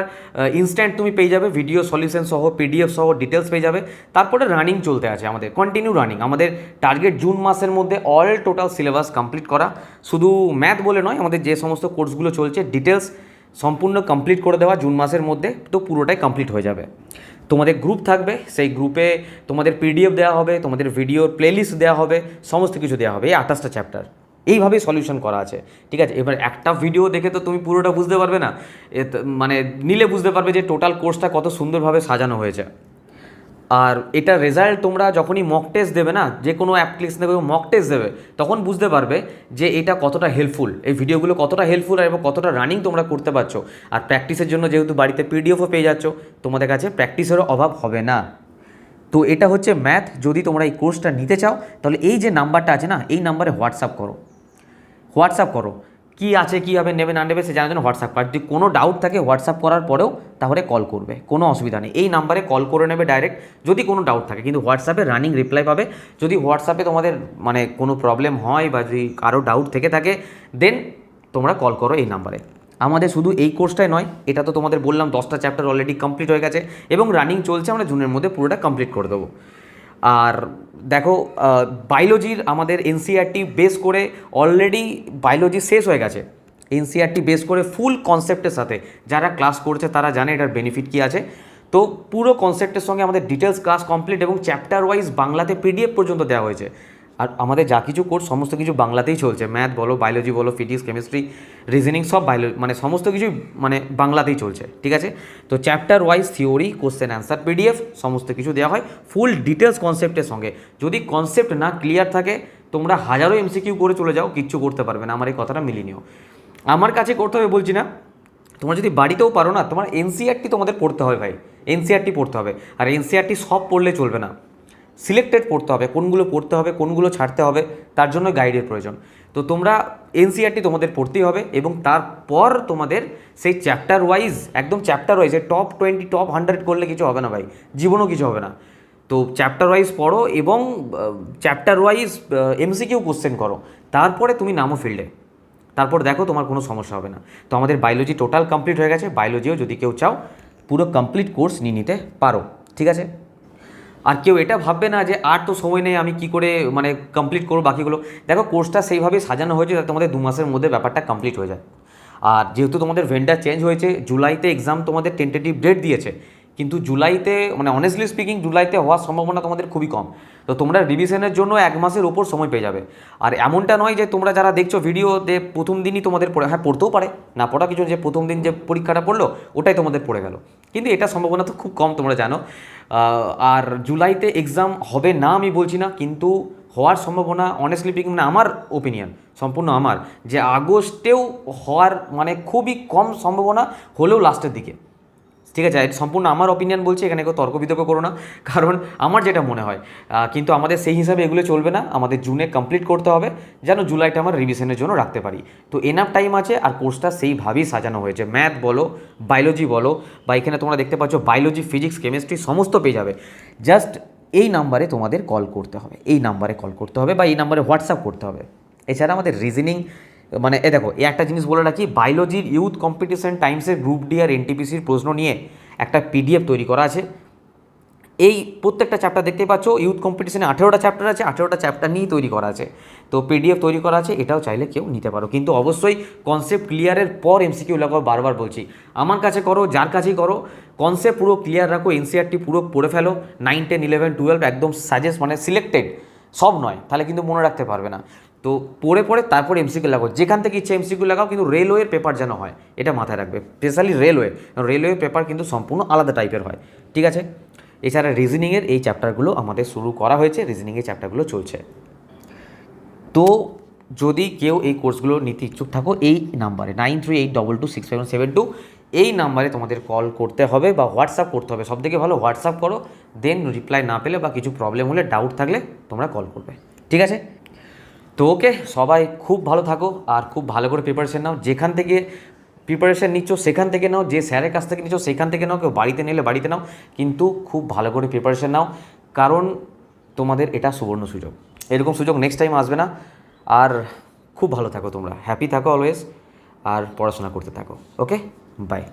ইনস্ট্যান্ট তুমি পেয়ে যাবে, ভিডিও সলিউশন সহ পিডিএফ সহ ডিটেলস পেয়ে যাবে। তারপরে রানিং চলতে আছে আমাদের, কন্টিনিউ রানিং। আমাদের টার্গেট জুন মাসের মধ্যে অল টোটাল সিলেবাস কমপ্লিট করা, শুধু ম্যাথ বলে নয়, আমাদের যে সমস্ত কোর্সগুলো চলছে ডিটেলস সম্পূর্ণ কমপ্লিট করে দেওয়া জুন মাসের মধ্যে, তো পুরোটাই কমপ্লিট হয়ে যাবে। তোমাদের গ্রুপ থাকবে, সেই গ্রুপে তোমাদের পিডিএফ দেওয়া হবে, তোমাদের ভিডিওর প্লেলিস্ট দেওয়া হবে, সমস্ত কিছু দেওয়া হবে। এই 28টা চ্যাপ্টার এইভাবেই সলিউশন করা আছে, ঠিক আছে। এবার একটা ভিডিও দেখে তো তুমি পুরোটা বুঝতে পারবে না, মানে নিলে বুঝতে পারবে যে টোটাল কোর্সটা কত সুন্দরভাবে সাজানো হয়েছে। আর এটা রেজাল্ট তোমরা যখনই মক টেস্ট দেবে না, যে কোনো অ্যাপ্লিকেশন দেবে মক টেস্ট দেবে, তখন বুঝতে পারবে যে এটা কতটা হেল্পফুল, এই ভিডিওগুলো কতটা হেল্পফুল আর এবং কতটা রানিং তোমরা করতে পারছো। আর প্র্যাকটিসের জন্য যেহেতু বাড়িতে পিডিএফও পেয়ে যাচ্ছ, তোমাদের কাছে প্র্যাকটিসেরও অভাব হবে না। তো এটা হচ্ছে ম্যাথ। যদি তোমরা এই কোর্সটা নিতে চাও তাহলে এই যে নাম্বারটা আছে না, এই নাম্বারে হোয়াটসঅ্যাপ করো, কি আছে কীভাবে নেবে না নেবে সে জানার জন্য হোয়াটসঅ্যাপ কর। যদি কোনো ডাউট থাকে হোয়াটসঅ্যাপ করার পরেও তাহলে কল করবে, কোনো অসুবিধা নেই। এই নাম্বারে কল করে নেবে ডাইরেক্ট যদি কোনো ডাউট থাকে, কিন্তু হোয়াটসঅ্যাপে রানিং রিপ্লাই পাবে। যদি হোয়াটসঅ্যাপে তোমাদের মানে কোনো প্রবলেম হয় বা যদি কারো ডাউট থেকে থাকে, দেন তোমরা কল করো এই নাম্বারে। আমাদের শুধু এই কোর্সটাই নয়, এটা তো তোমাদের বললাম 10টা চ্যাপ্টার অলরেডি কমপ্লিট হয়ে গেছে এবং রানিং চলছে, আমরা জুনের মধ্যে পুরোটা কমপ্লিট করে দেবো। আর দেখো বায়োলজির আমাদের এনসিইআরটি বেস করে অলরেডি বায়োলজি শেষ হয়ে গেছে। এনসিইআরটি বেস করে ফুল কনসেপ্টের সাথে যারা ক্লাস করছে তারা জানে এটার বেনিফিট কী আছে। তো পুরো কনসেপ্টের সঙ্গে আমাদের ডিটেলস ক্লাস কমপ্লিট এবং চ্যাপ্টার ওয়াইজ বাংলাতে পিডিএফ পর্যন্ত দেওয়া হয়েছে। আর আমাদের যা কিছু কোর্স সমস্ত কিছু বাংলাতেই চলছে, ম্যাথ বলো, বায়োলজি বলো, ফিজিক্স, কেমিস্ট্রি, রিজনিং, সব মানে সমস্ত কিছুই মানে বাংলাতেই চলছে, ঠিক আছে। তো chapter wise theory, question answer, PDF সমস্ত কিছু দেওয়া হয় ফুল ডিটেলস কনসেপ্টের সঙ্গে। যদি কনসেপ্ট না ক্লিয়ার থাকে তোমরা হাজারো এমসিকিউ করে চলে যাও, কিচ্ছু করতে পারবে না। আমার এই কথাটা মিলিয়ে নিও। আমার কাছে করতে হবে বলছি না, তোমরা যদি বাড়িতেও পারো না, তোমার এনসিইআরটি তোমাদের পড়তে হবে ভাই, এনসিইআরটি পড়তে হবে। আর এনসিইআরটি সব পড়লে চলবে না, সিলেক্টেড পড়তে হবে, কোনগুলো পড়তে হবে কোনগুলো ছাড়তে হবে, তার জন্য গাইডের প্রয়োজন। তো তোমরা এনসিইআরটি তোমাদের পড়তেই হবে এবং তারপর তোমাদের সেই চ্যাপ্টার ওয়াইজ, একদম চ্যাপ্টার ওয়াইজ, টপ 20 টপ 100 করলে কিছু হবে না ভাই, জীবনও কিছু হবে না। তো চ্যাপ্টার ওয়াইজ পড়ো এবং চ্যাপ্টার ওয়াইজ এমসিকিউ কোশ্চেন করো, তারপরে তুমি নামো ফিল্ডে, তারপর দেখো তোমার কোনো সমস্যা হবে না। তো আমাদের বায়োলজি টোটাল কমপ্লিট হয়ে গেছে। বায়োলজিও যদি কেউ চাও পুরো কমপ্লিট কোর্স নিয়ে নিতে পারো, ঠিক আছে। আর কেউ এটা ভাববে না যে আর তো সময় নেই, আমি কি করে মানে কমপ্লিট করবো বাকিগুলো। দেখো কোর্সটা সেইভাবে সাজানো হয়েছে যাতে তোমাদের 2 মাসের মধ্যে ব্যাপারটা কমপ্লিট হয়ে যায়। আর যেহেতু তোমাদের ভেন্ডার চেঞ্জ হয়েছে, জুলাইতে এক্সাম তোমাদের টেন্টেটিভ ডেট দিয়েছে, কিন্তু জুলাইতে মানে অনেস্টলি স্পিকিং জুলাইতে হওয়ার সম্ভাবনা তোমাদের খুবই কম। তো তোমরা রিভিশনের জন্য 1 মাসের ওপর সময় পেয়ে যাবে। আর এমনটা নয় যে তোমরা যারা দেখছো ভিডিওতে প্রথম দিনই তোমাদের পড়ে, হ্যাঁ পড়তেও পারে, না পড়া কিছু, যে প্রথম দিন যে পরীক্ষাটা পড়লো ওটাই তোমাদের পড়ে গেল, কিন্তু এটা সম্ভাবনা তো খুব কম, তোমরা জানো। আর জুলাইতে এক্সাম হবে না আমি বলছি না, কিন্তু হওয়ার সম্ভাবনা অনেস্টলি স্পিকিং মানে আমার ওপিনিয়ন, সম্পূর্ণ আমার, যে আগস্টেও হওয়ার মানে খুবই কম সম্ভাবনা, হলেও লাস্টের দিকে, ঠিক আছে। সম্পূর্ণ আমার অপিনিয়ন বলছি, এখানে কেউ তর্ক বিতর্ক করো না, কারণ আমার যেটা মনে হয়। কিন্তু আমাদের সেই হিসাবে এগুলো চলবে না, আমাদের জুনে কমপ্লিট করতে হবে যেন জুলাইটা আমার রিভিশনের জন্য রাখতে পারি। তো এনাফ টাইম আছে, আর কোর্সটা সেইভাবেই সাজানো হয়েছে। ম্যাথ বলো, বায়োলজি বলো, বা এখানে তোমরা দেখতে পাচ্ছ বায়োলজি, ফিজিক্স, কেমিস্ট্রি সমস্ত পেয়ে যাবে। জাস্ট এই নাম্বারে তোমাদের কল করতে হবে, এই নাম্বারে কল করতে হবে বা এই নাম্বারে হোয়াটসঅ্যাপ করতে হবে। এছাড়া আমাদের রিজনিং, মানে এ দেখো এই একটা জিনিস বলে রাখি, বায়োলজির ইউথ কম্পিটিশন টাইমসের গ্রুপ ডি আর এনটিপিসির প্রশ্ন নিয়ে একটা পিডিএফ তৈরি করা আছে। এই প্রত্যেকটা চ্যাপ্টার দেখতেই পাচ্ছ, ইউথ কম্পিটিশনে 18টা চ্যাপ্টার আছে, 18টা চ্যাপ্টার নিয়েই তৈরি করা আছে। তো পিডিএফ তৈরি করা আছে, এটাও চাইলে কেউ নিতে পারো, কিন্তু অবশ্যই কনসেপ্ট ক্লিয়ারের পর এমসিকিউ লাগাও। বারবার বলছি, আমার কাছে করো, যার কাছেই করো, কনসেপ্ট পুরো ক্লিয়ার রাখো, এনসিআরটি পুরো পড়ে ফেলো, 9, 10, 11, 12 একদম সাজেস্ট মানে সিলেক্টেড, সব নয়, তাহলে কিন্তু মনে রাখতে পারবে না। তো পড়ে পড়ে তারপর এমসিকিউ লাগাও, যেখান থেকে ইচ্ছে এমসিকিউ লাগাও, কিন্তু রেলওয়ের পেপার যেন হয়, এটা মাথায় রাখবে, স্পেশালি রেলওয়ে পেপার কিন্তু সম্পূর্ণ আলাদা টাইপের হয়, ঠিক আছে। এছাড়া রিজনিংয়ের এই চ্যাপ্টারগুলো আমাদের শুরু করা হয়েছে, রিজনিংয়ের চ্যাপ্টারগুলো চলছে। তো যদি কেউ এই কোর্সগুলো নিতে ইচ্ছুক থাকো, এই নাম্বারে 9382265772 এই নাম্বারে তোমাদের কল করতে হবে বা হোয়াটসঅ্যাপ করতে হবে। সবথেকে ভালো হোয়াটসঅ্যাপ করো, দেন রিপ্লাই না পেলে বা কিছু প্রবলেম হলে, ডাউট থাকলে তোমরা কল করবে, ঠিক আছে। তো ওকে, সবাই খুব ভালো থাকো আর খুব ভালো করে প্রিপারেশন নাও। যেখান থেকে প্রিপারেশন নিচ্ছ সেখান থেকে নাও, যে স্যারের কাছ থেকে নিচ্ছ সেখান থেকে নাও, কেউ বাড়িতে নিলে বাড়িতে নাও, কিন্তু খুব ভালো করে প্রিপারেশন নাও, কারণ তোমাদের এটা সুবর্ণ সুযোগ, এরকম সুযোগ নেক্সট টাইম আসবে না। আর খুব ভালো থাকো তোমরা, হ্যাপি থাকো অলওয়েজ, আর পড়াশোনা করতে থাকো। ওকে, বাই।